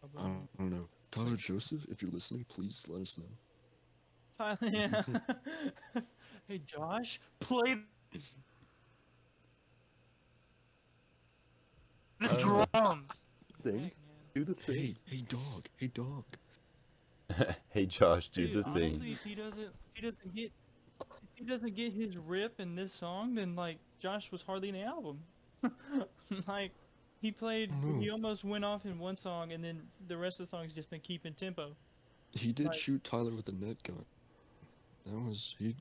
I album. don't know. Tyler Joseph, if you're listening, please let us know. Tyler, yeah. Hey Josh, play the drums. thing. Heck, man. Do the thing. Hey dog. Hey dog. Hey Josh, do Dude, the thing. honestly, if he doesn't get his rip in this song, then like Josh was hardly in the album. Like he almost went off in one song, and then the rest of the song's just been keeping tempo. He did Like- shoot Tyler with a net gun. He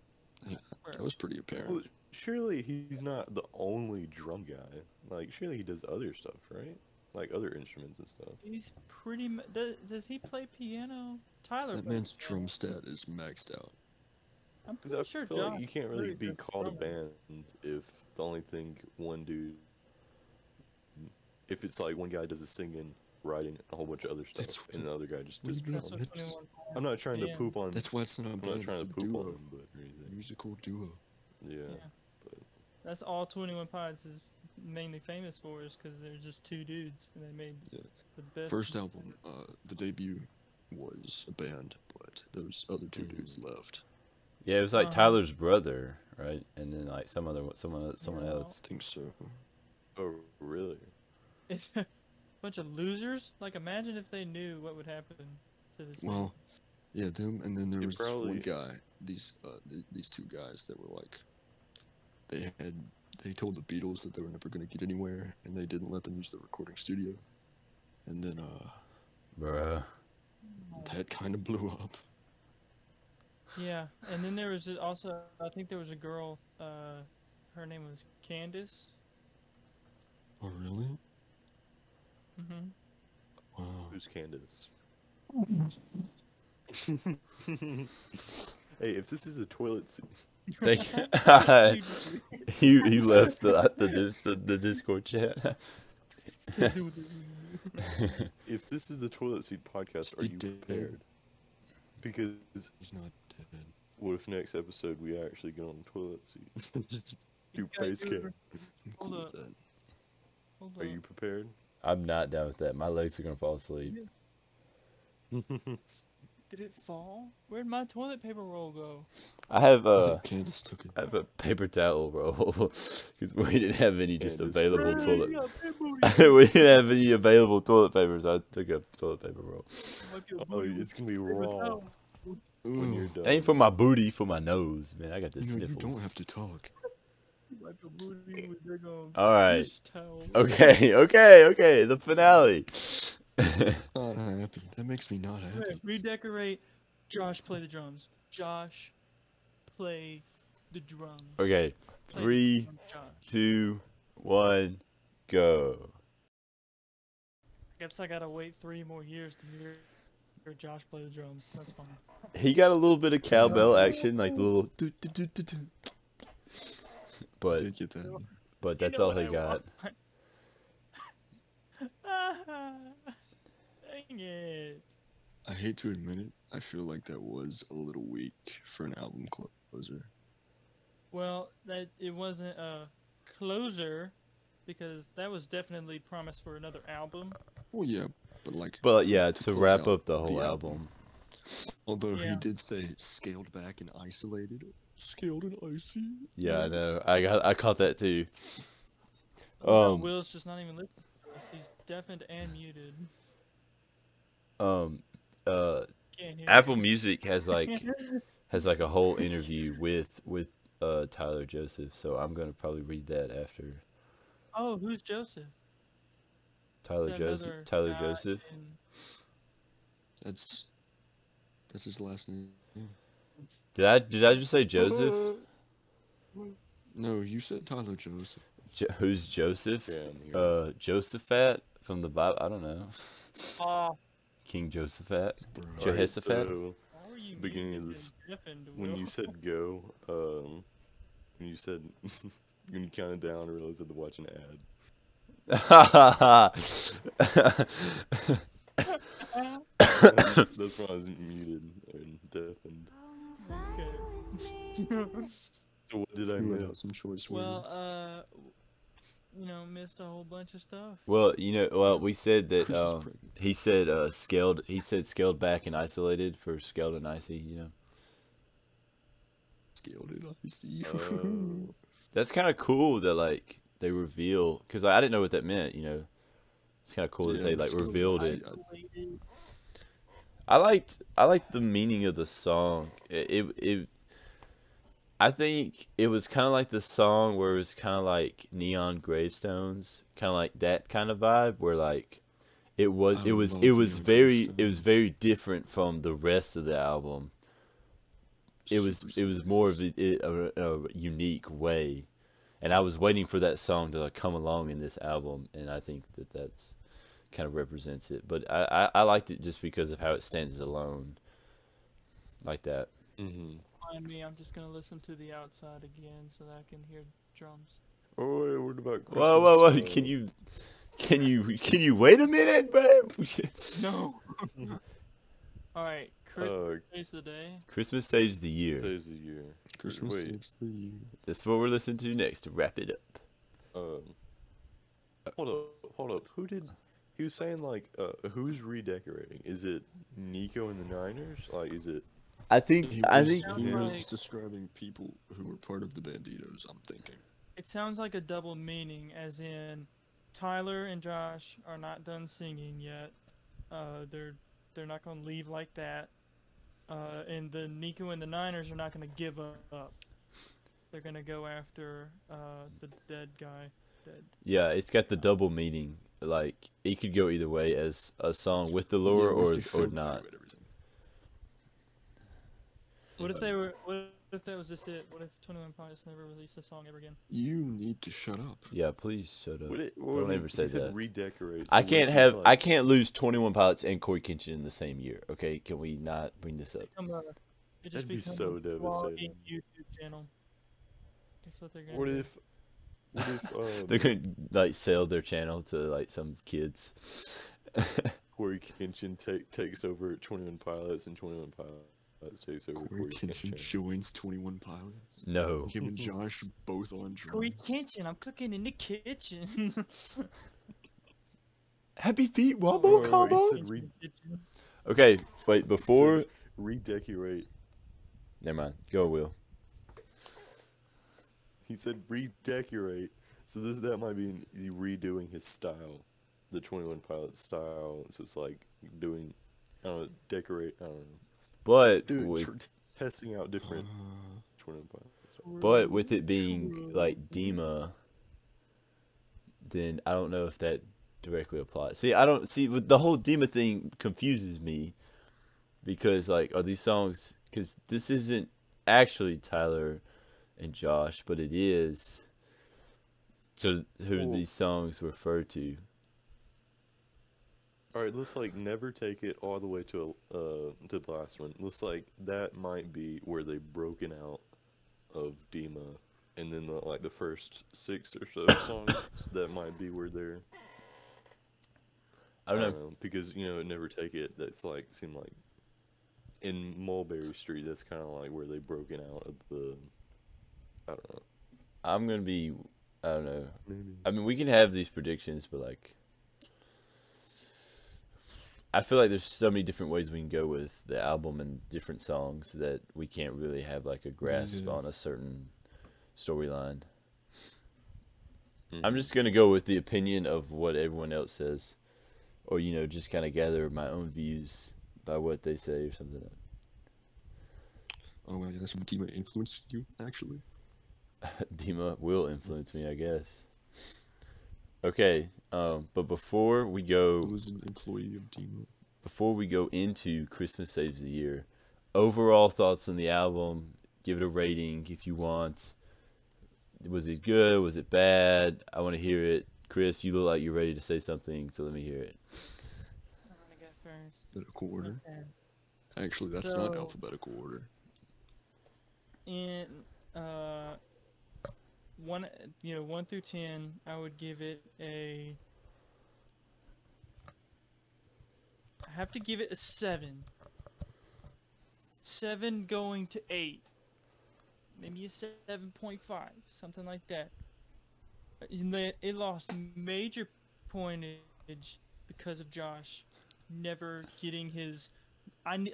That was pretty Well, apparent. surely he's not the only drum guy. Like, surely he does other stuff, right? Like other instruments and stuff. He's pretty. Does he play piano? Tyler. That plays man's piano. drum stat is maxed out. I'm Because pretty I sure feel Josh. like you can't is really really be good called a drummer. band if the only thing one dude, if it's like one guy does the singing, writing, a whole bunch of other stuff, That's and the other guy just what does do you mean? That's drums. what That's 21 I'm not trying to band. poop on. that's why it's not a I'm not band. trying It's to a poop on duo, him, but or anything. musical duo. Yeah. Yeah. That's all 21 Pilots is mainly famous for, is because they're just two dudes and they made Yeah. the best. First album, the debut was a band, but those other two dudes left. Yeah, it was like Uh-huh. Tyler's brother, right? And then like someone Yeah. else. I think so. Oh, really? If bunch of losers. Like, imagine if they knew what would happen to this. Well, yeah, them, and then there It was this one probably- guy. These two guys that were like, they told the Beatles that they were never gonna get anywhere, and they didn't let them use the recording studio. And then Bruh. that kind of blew up. Yeah, and then there was also, I think there was a girl. Her name was Candace. Oh really? Mm-hmm. Wow. Who's Candace? Hey, if this is a toilet seat, Thank he left the Discord chat. if this is a toilet seat podcast, are He you dead. prepared? Because He's not dead. what if next episode we actually get on the toilet seat? Just do gotta face do cam. I'm Hold cool up. with that. Hold Are on. you prepared? I'm not down with that. My legs are gonna fall asleep. Did it fall? Where'd my toilet paper roll go? I have I think Candace took it. I have a paper towel roll because we didn't have any just Candace. available Hey, toilet. yeah, paper, We didn't have any available toilet paper, so I took a toilet paper roll. like your Oh, booty it's gonna be paper raw towel. when you're Ooh, done. Ain't for my booty, for my nose, man. I got the you know, you sniffles. don't have to talk. Wipe your booty with their All right. dish towels. Okay. The finale. Not happy. That makes me not happy. Okay, redecorate. Josh, play the drums. Josh, play the drums. Okay, Play the 3, drums, Josh. 2, 1, go. Guess I gotta wait 3 more years to hear Josh play the drums. That's fine. He got a little bit of cowbell action, like the little do do do do do. But Did get that. that's You know all he what I got. want. Dang it. I hate to admit it. I feel like that was a little weak for an album closer. Well, that it wasn't a closer because that was definitely promised for another album. Well, yeah, but like. But yeah, to close wrap out up the whole album. Although Yeah. he did say scaled back and isolated. Scaled and icy. Yeah, I know. I caught that too. Will's just not even listening to us. He's deafened and muted. Can't hear Apple us. Music has like a whole interview with Tyler Joseph, so I'm gonna probably read that after. Oh, who's Joseph? Tyler Is that Joseph. another Tyler guy Joseph. in- That's his last name. Did I just say Joseph? No, you said Tyler Joseph. Who's Joseph? Yeah, I'm here. Josaphat from the Bible. I don't know. Ah, King Josaphat. Bro. Jo- Alright, Jehoshaphat? so how are you Beginning of muted this- and deafened, when Will? you said go, when you said when you counted down, I realized I had to watch an ad. That's why I was muted and deafened. Okay. So what did I You miss? had some choice Well, words. missed a whole bunch of stuff. Well, we said that Chris is pregnant. he said scaled back and isolated for Scaled and Icy, Scaled and icy. Oh. That's kind of cool that like they reveal, cuz I didn't know what that meant, It's kind of cool that Yeah, they like Scaled and revealed Icy. it. Isolated. I liked the meaning of the song. I think it was kind of like the song where it was kind of like neon gravestones, kind of like that kind of vibe where like it was I it was love it was neon very gravestones. very different from the rest of the album. super was more of a unique way, and I was waiting for that song to like come along in this album, and I think that's kind of represents it. But I liked it just because of how it stands alone, like that. Mm-hmm. Mind me, I'm just gonna listen to the outside again so that I can hear drums. Oh, wait, what about Christmas? Whoa! Can you wait a minute, bro? No. All right, Christmas saves the day. Christmas saves the year. Saves the year. Christmas Wait. saves the year. That's what we're listening to next to wrap it up. Hold up. He was saying like, who's redecorating? Is it Nico and the Niners? Like, is it? I think He Yeah. was describing people who were part of the Banditos, I'm thinking. It sounds like a double meaning, as in Tyler and Josh are not done singing yet. They're not gonna leave like that. And the Nico and the Niners are not gonna give up. They're gonna go after the dead guy. Yeah, it's got the double meaning. Like it could go either way, as a song with the lore Yeah, or if they filmed not. it and everything. What if they were? What if that was just it? What if 21 Pilots never released a song ever again? You need to shut up. Yeah, please shut up. What Don't ever say he said that. Redecorate. I so can't what, have he's I like- can't lose 21 Pilots and Corey Kenshin in the same year. Okay, can we not bring this up? It just That'd be becomes so a devastating. vlogging YouTube channel. That's what they're gonna What do. if? What if? They're gonna like sell their channel to like some kids. Corey Kenshin takes over 21 Pilots and 21 Pilots takes over Corey Corey Kenshin Kenshin. joins 21 Pilots. No. Him and Josh both on drums. Corey Kenshin, I'm cooking in the kitchen. Happy feet Oh, wobble he combo. said Okay, wait before. redecorate. Never mind. Go, Will. He said redecorate. So that might be redoing his style, the 21 Pilots style. So it's like doing, I don't know, decorate. I don't know, But testing out different 21 Pilots. but with it being like Dima, then I don't know if that directly applies. See, I don't see with the whole Dima thing confuses me because like are these songs? Because this isn't actually Tyler and Josh, but it is. So who do these songs refer to? All right, looks like never take it all the way to the last one. Looks like that might be where they've broken out of Dima, and then the first 6 or so songs that might be where they're. I don't know. because never take it. That's like seemed like in Mulberry Street. That's kind of like where they've broken out of the. I don't know. I'm gonna be. I don't know. Maybe. I mean, we can have these predictions, but like, I feel like there's so many different ways we can go with the album and different songs that we can't really have like a grasp on a certain storyline. I'm just gonna go with the opinion of what everyone else says, or just kind of gather my own views by what they say or something. Oh, wow, that's what Dima influenced you, actually. Dima will influence me, I guess. Okay, but before we I go, was an employee of Dima. before we go into Christmas Saves the Year, overall thoughts on the album. Give it a rating if you want. Was it good? Was it bad? I want to hear it. Chris, you look like you're ready to say something, so let me hear it. I'm gonna go first. Alphabetical order. Okay. Actually, that's not So- alphabetical order. In 1 through 10, I would give it a. I have to give it a 7. 7 going to 8. Maybe a 7.5, something like that. It lost major pointage because of Josh never getting his.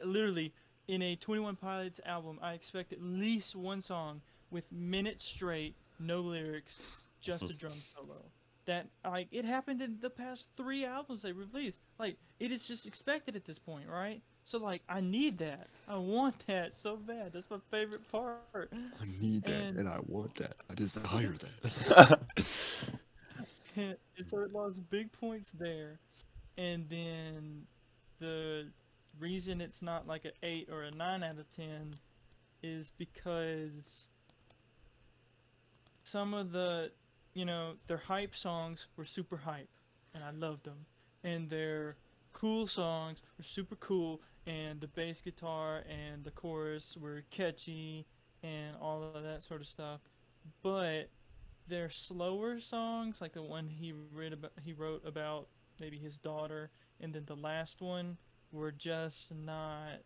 Literally in a 21 Pilots album, I expect at least one song with minutes straight, no lyrics, just a drum solo. That it happened in the past 3 albums they released. Like it is just expected at this point, right? So I need that. I want that so bad. That's my favorite part. I need that, And- and I want that. I desire that. And so it lost big points there. And then the reason it's not like an 8 or a 9 out of 10 is because some of the, their hype songs were super hype, and I loved them. And their cool songs were super cool, and the bass guitar and the chorus were catchy, and all of that sort of stuff. But their slower songs, like the one he wrote about maybe his daughter, and then the last one were just not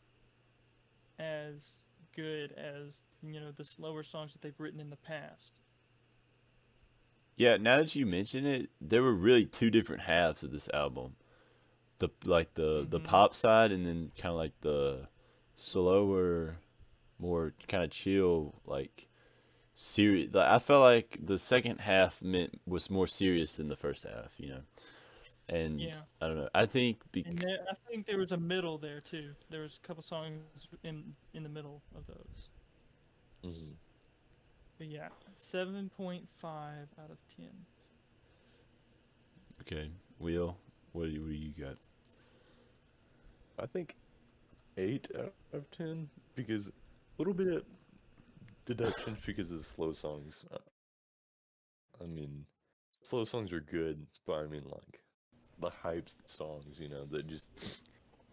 as good as the slower songs that they've written in the past. Yeah, now that you mention it, there were really two different halves of this album. The pop side, and then kind of like the slower, more kind of chill, like serious. Like, I felt like the second half was more serious than the first half, And Yeah. I don't know. I think And I think there was a middle there too. There was a couple songs in the middle of those. Mhm. But yeah, 7.5 out of 10. okay, Will, what do you got? I think 8 out of 10 because a little bit of deductions because of the slow songs. I mean, slow songs are good, but I mean like the hype songs, that just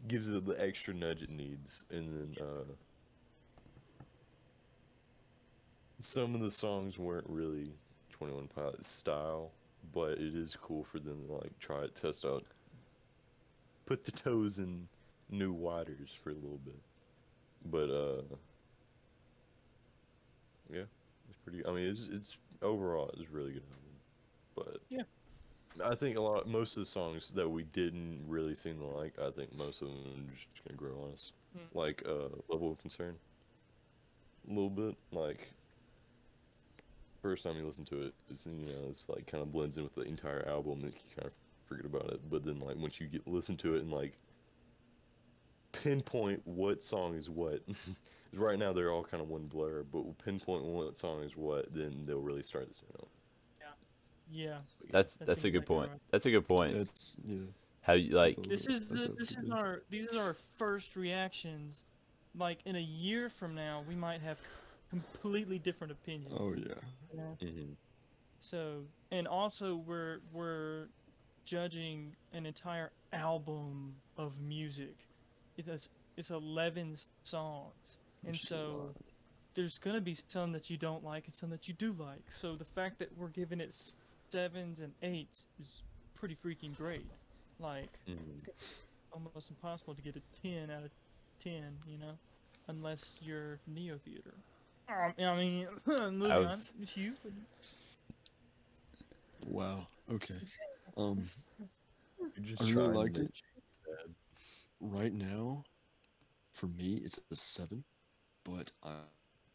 gives it the extra nudge it needs, and then some of the songs weren't really 21 Pilots style, but it is cool for them to like try it, test out, put the toes in new waters for a little bit. But yeah, it's pretty. I mean, it's overall it's a really good album. But Yeah. I think most of the songs that we didn't really seem to like, I think most of them are just gonna grow on us. Like Level of Concern, a little bit. Like first time you listen to it, it's like kind of blends in with the entire album, and you kind of forget about it. But then like once you listen to it and like pinpoint what song is what. Right now they're all kind of one blur, but we'll pinpoint what song is what, then they'll really start this out. Yeah. That's a good exactly point. right. That's a good point. That's yeah. How you like? These are our first reactions. Like in a year from now, we might have completely different opinions. Oh yeah. Mm-hmm. So, and also we're judging an entire album of music. It's 11 songs, and Which is a so lot. there's gonna be some that you don't like and some that you do like. So the fact that we're giving it 7s and 8s is pretty freaking great. Like it's almost impossible to get a 10 out of 10, unless you're Neo Theater. I mean, moving on. You. Wow. Okay. You're I just really trying to liked make it. Right now, for me, it's a 7, but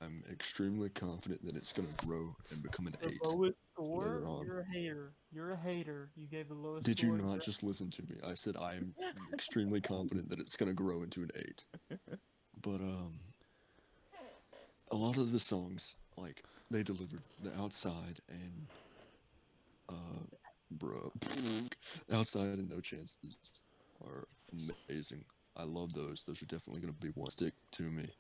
I'm extremely confident that it's gonna grow and become an The 8 lowest score? later on. You're a hater. You're a hater. You gave the lowest Did score. you not just listen to me? I said I am extremely confident that it's gonna grow into an 8. But a lot of the songs, like they delivered the Outside and bruh, Outside and No Chances are amazing. I love those. Those are definitely gonna be one stick to me.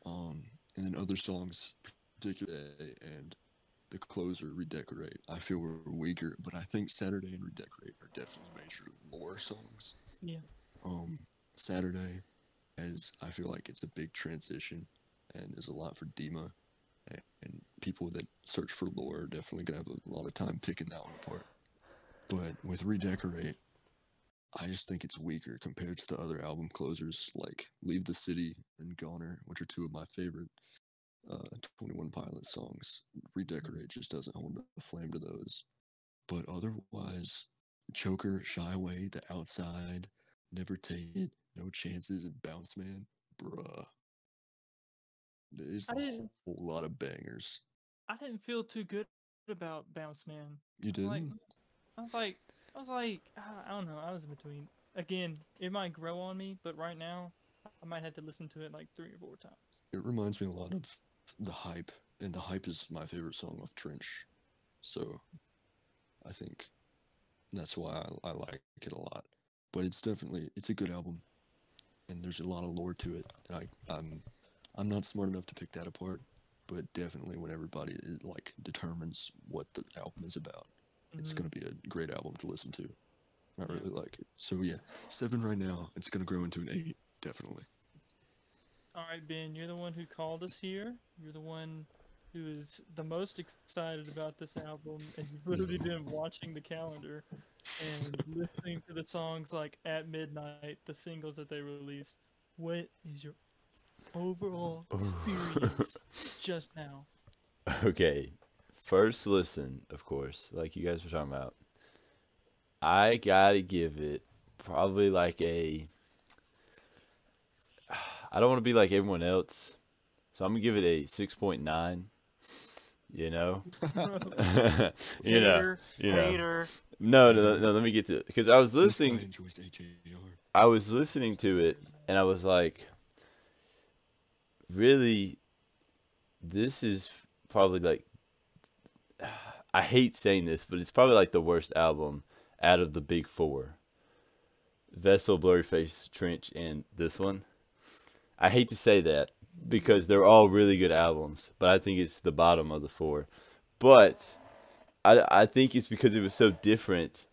And then other songs, particularly and the closer, Redecorate, I feel were weaker, but I think Saturday and Redecorate are definitely major lore songs. Yeah. Saturday, as I feel like it's a big transition and is a lot for Dima, and people that search for lore are definitely gonna have a lot of time picking that one apart. But with Redecorate, I just think it's weaker compared to the other album closers like Leave the City and Goner, which are two of my favorite 21 Pilots songs. Redecorate just doesn't hold a flame to those. But otherwise, Choker, Shy Away, The Outside, Never Take It, No Chances, and Bounce Man, bruh. There's I a didn't whole lot of bangers. I didn't feel too good about Bounce Man. You Like didn't? I was like I don't know. I was in between. Again, it might grow on me, but right now I might have to listen to it like 3 or 4 times. It reminds me a lot of The Hype, and The Hype is my favorite song off Trench. So I think that's why I like it a lot. But it's a good album, and there's a lot of lore to it. And I'm not smart enough to pick that apart, but definitely when everybody like determines what the album is about, it's gonna be a great album to listen to. I really like it. So yeah, 7 right now. It's gonna grow into an 8, definitely. All right, Ben, you're the one who called us here. You're the one who is the most excited about this album, and you've literally been watching the calendar and listening to the songs like at midnight, the singles that they released. What is your overall experience just now? Okay, first listen, of course, like you guys were talking about. I gotta give it probably like a. I don't want to be like everyone else, so I'm gonna give it a 6.9. You know, Hater. No. Let me get to it because I was This guy listening. enjoys HAR. I was listening to it, and I was like, really, this is probably like. I hate saying this, but it's probably like the worst album out of the big four. Vessel, Blurryface, Trench, and this one. I hate to say that because they're all really good albums, but I think it's the bottom of the four. But I think it's because it was so different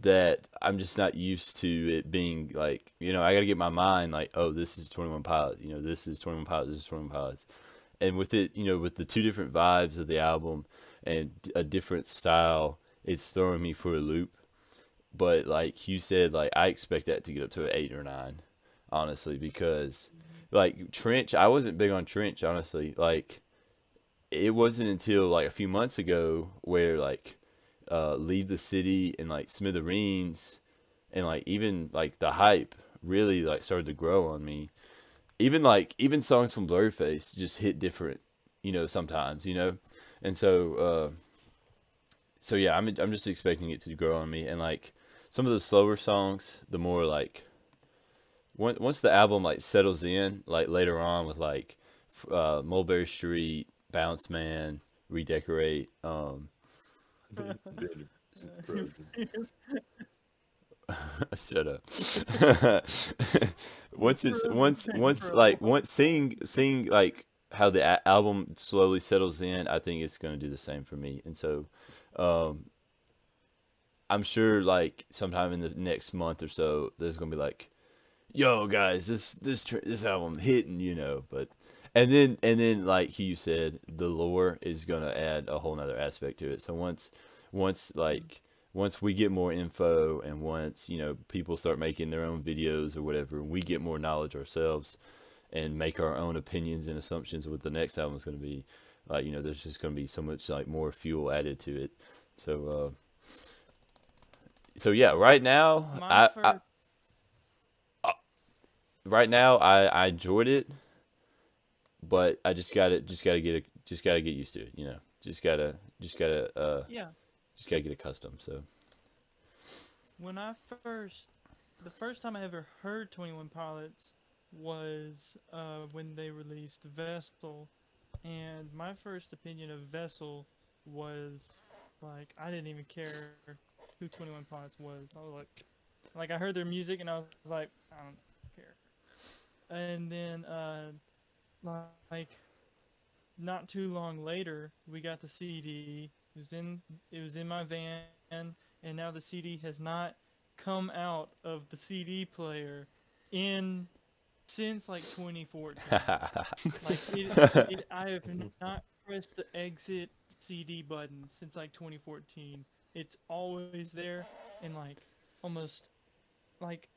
that I'm just not used to it being like, I got to get my mind like, oh, this is 21 Pilots. This is 21 Pilots, this is 21 Pilots. And with it, with the two different vibes of the album and a different style, it's throwing me for a loop. But like you said, like I expect that to get up to an 8 or 9, honestly, because like Trench, I wasn't big on Trench, honestly. Like it wasn't until like a few months ago where like Leave the City and like Smithereens and like even like the hype really like started to grow on me. Even songs from Blurryface just hit different, sometimes, and so yeah, I'm just expecting it to grow on me. And like some of the slower songs, the more like once the album like settles in, like later on with like Mulberry Street, Bounce Man, Redecorate, shut up. Seeing like how the album slowly settles in, I think it's going to do the same for me. And so I'm sure like sometime in the next month or so there's going to be like, yo guys, this album hitting, but and then like you said, the lore is going to add a whole nother aspect to it. So once we get more info and once, people start making their own videos or whatever, we get more knowledge ourselves and make our own opinions and assumptions of what the next album is going to be. Like, there's just going to be so much like more fuel added to it. So yeah, right now, I enjoyed it, but I just gotta get used to it, just gotta get accustomed. So the first time I ever heard 21 Pilots was when they released Vessel, and my first opinion of Vessel was like I didn't even care who 21 Pilots was. I was like I heard their music and I was like, I don't care. And then like not too long later, we got the CD. It was in my van, and now the CD has not come out of the CD player since like 2014. I have not pressed the exit CD button since like 2014. It's always there, and like almost like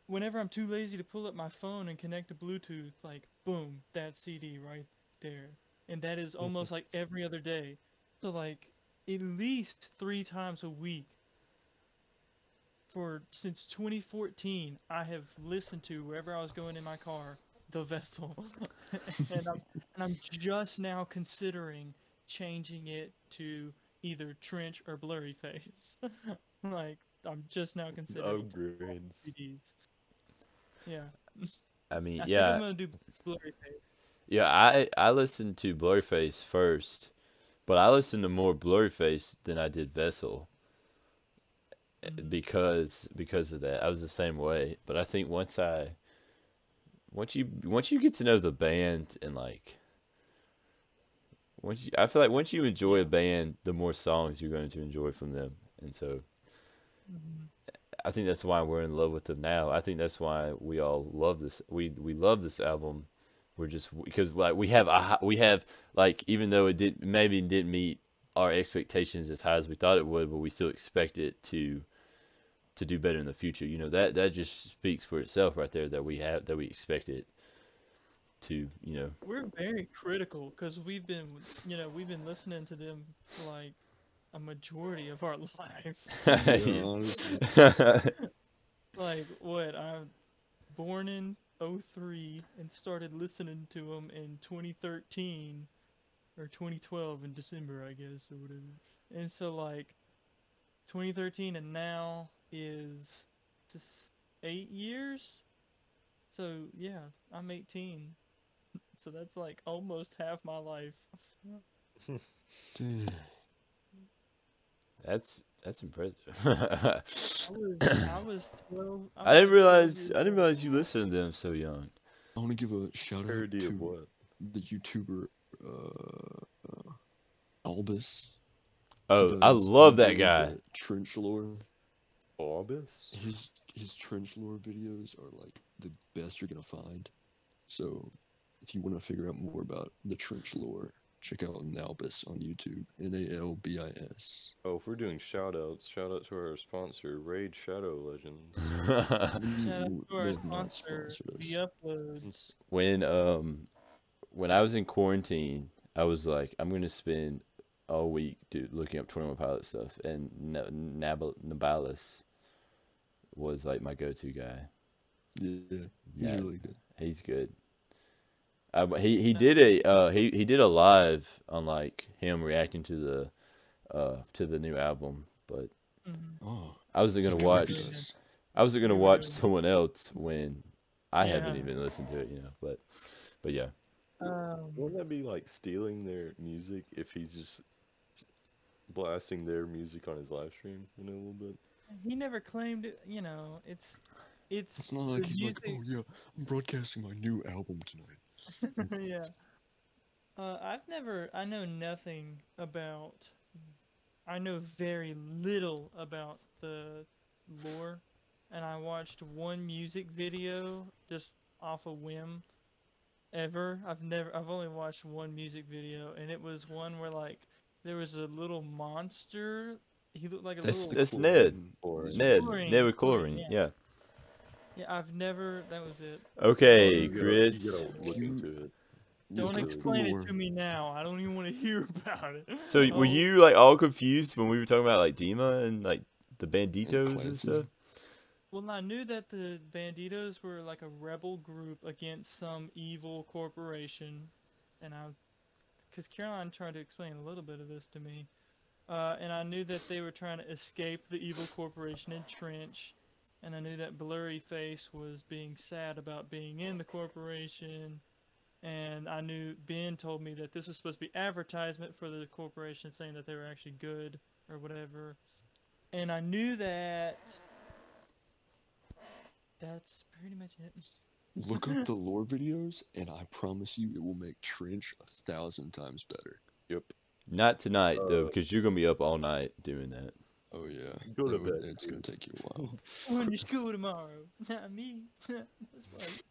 whenever I'm too lazy to pull up my phone and connect to Bluetooth, like boom, that CD right there, and that is almost like every other day. So like at least 3 times a week since 2014, I have listened to wherever I was going in my car, The Vessel, and I'm just now considering changing it to either Trench or Blurryface. Like I'm just now considering upgrades. CDs. Yeah. I mean, I yeah, think I'm gonna do Blurryface. yeah. I listened to Blurryface first, but I listened to more Blurryface than I did Vessel. Because of that, I was the same way. But I think once I once you get to know the band and like I feel like once you enjoy a band, the more songs you're going to enjoy from them, and so I think that's why we're in love with them now. I think that's why we all love this. We love this album. We're just because like we have like even though it didn't meet our expectations as high as we thought it would, but we still expect it to do better in the future. You know, that just speaks for itself right there, that we expect it to, you know. We're very critical because we've been listening to them for like a majority of our lives. Yeah, honestly. Like what? I'm born in 03 and started listening to them in 2013 or 2012 in December, I guess, or whatever. And so like 2013 and now is just 8 years. So yeah, I'm 18. So that's like almost half my life. Damn. That's impressive. I was 12. I didn't realize you listened to them so young. I want to give a shout out Parody of to what? the YouTuber Albus. Oh, I love that guy. Trench lore. Orbis? His trench lore videos are like the best you're gonna find. So if you want to figure out more about the trench lore, check out Nalbus on YouTube. Nalbis. Oh, if we're doing shout outs, shout out to our sponsor, Raid Shadow Legends. Yeah, that's our They've not sponsor, sponsored us. the uploads. When I was in quarantine, I was like, I'm gonna spend all week looking up 21 Pilot stuff, and Nabalis was like my go-to guy. Yeah, he's Yeah. really good. He's good. He did a live on like him reacting to the new album, but Oh, I wasn't gonna he watch. copied us. I wasn't gonna Really watch good. someone else when I haven't Yeah. even listened to it, you know. But yeah, Wouldn't that be like stealing their music if he's just blasting their music on his live stream, you know, a little bit? He never claimed it. You know, it's It's not like the he's like, music- oh yeah, I'm broadcasting my new album tonight. yeah. I know nothing about. I know very little about the lore, and I watched one music video just off a whim. I've only watched one music video, and it was one where like there was a little monster. He looked like a That's little. That's Ned. Or Ned with Chlorine, chlorine. Yeah. Yeah, I've never. That was it. Okay, you gotta Chris. look into it. Don't Look up the explain it lore. to me now. I don't even want to hear about it. So were you like all confused when we were talking about like Dima and like the Banditos and Clancy. stuff? Well, I knew that the Banditos were like a rebel group against some evil corporation, and because Caroline tried to explain a little bit of this to me, and I knew that they were trying to escape the evil corporation in Trench, and I knew that Blurry Face was being sad about being in the corporation, and I knew Ben told me that this was supposed to be advertisement for the corporation saying that they were actually good or whatever, and I knew that. That's pretty much it. Look up the lore videos, and I promise you, it will make Trench 1,000 times better. Yep. Not tonight though, because you're gonna be up all night doing that. Oh yeah, Go to bed, it's gonna dude. take you a while. Going to school tomorrow. Not me. That's right.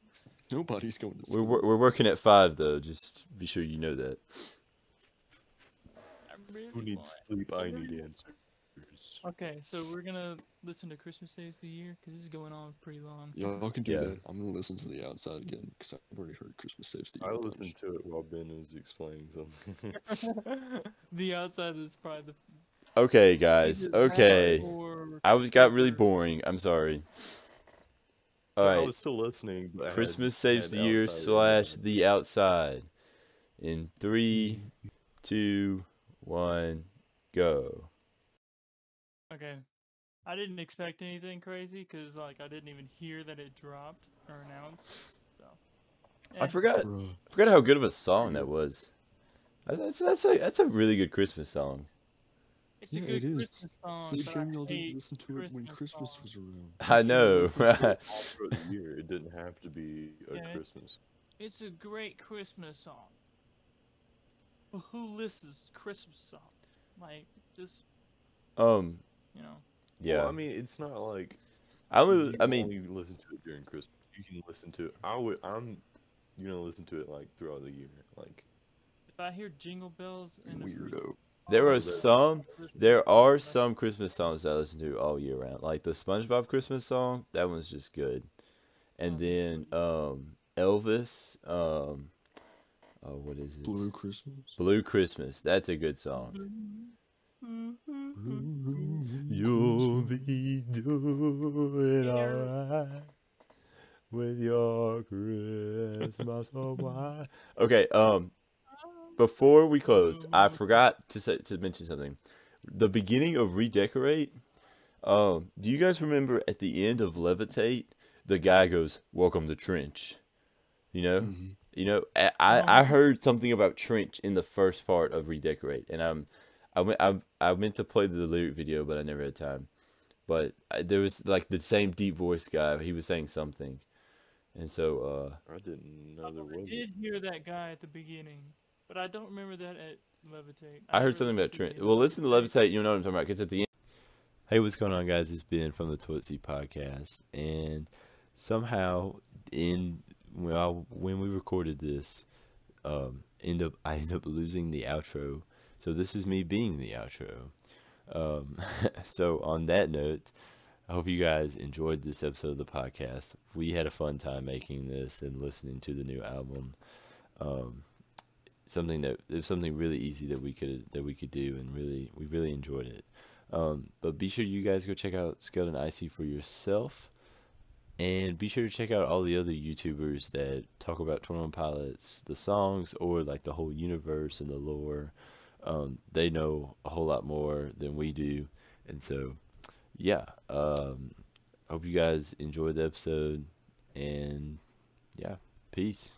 Nobody's going to We're school. we're working at 5 though. Just be sure you know that. I really Who needs want- sleep? I need answers. Okay, so we're gonna listen to Christmas Saves the Year because this is going on pretty long. Y'all can do Yeah. that. I'm gonna listen to the outside again because I've already heard Christmas Saves the I Year. a listened bunch. to it while Ben was explaining something. The outside is probably Okay, the guys. either that Okay. or Got really Paper. boring. I'm sorry. All I right. was still listening. But I Christmas had Saves the Year outside / The Outside. In 3, 2, 1, go. Okay. I didn't expect anything crazy because like I didn't even hear that it dropped or announced. So. I forgot. Bruh. I forgot how good of a song that was. That's a really good Christmas song. It's a Yeah, good it is. Christmas song. It's a but I shame y'all didn't hate listen to it when Christmas songs. was around. I know. All throughout the year, it didn't have to be a Yeah. Christmas. It's a great Christmas song. But who listens to Christmas songs? Like, just, you know. Yeah. Well, I mean, it's not like I you mean, only listen to it during Christmas. You can listen to it. I'm gonna listen to it like throughout the year. Like, If I hear Jingle Bells and Weirdo. there Oh, are that's- there are some Christmas songs that I listen to all year round. Like the SpongeBob Christmas song, that one's just good. And then Elvis, what is it? Blue Christmas. Blue Christmas. That's a good song. You'll be doing alright with your Christmas of wine. Okay, before we close, I forgot to mention something. The beginning of Redecorate. Do you guys remember at the end of Levitate, the guy goes, "Welcome to Trench." You know, I heard something about Trench in the first part of Redecorate, and I meant to play the lyric video, but I never had time. But there was like the same deep voice guy. He was saying something, and so I didn't know there I was. did hear that guy at the beginning, but I don't remember that at Levitate. I heard never something listened about to Trent. the end Well, of listen to Levitate. You'll know what I'm talking about. Because at the end. Hey, what's going on, guys? It's Ben from the Toilet Seat Podcast, and somehow when we recorded this, I end up losing the outro. So this is me being the outro. So on that note, I hope you guys enjoyed this episode of the podcast. We had a fun time making this and listening to the new album. It was something really easy that we could do, and we really enjoyed it. But be sure you guys go check out Scaled and Icy for yourself, and be sure to check out all the other YouTubers that talk about 21 Pilots, the songs, or like the whole universe and the lore. They know a whole lot more than we do, and so yeah. Hope you guys enjoyed the episode, and yeah, peace.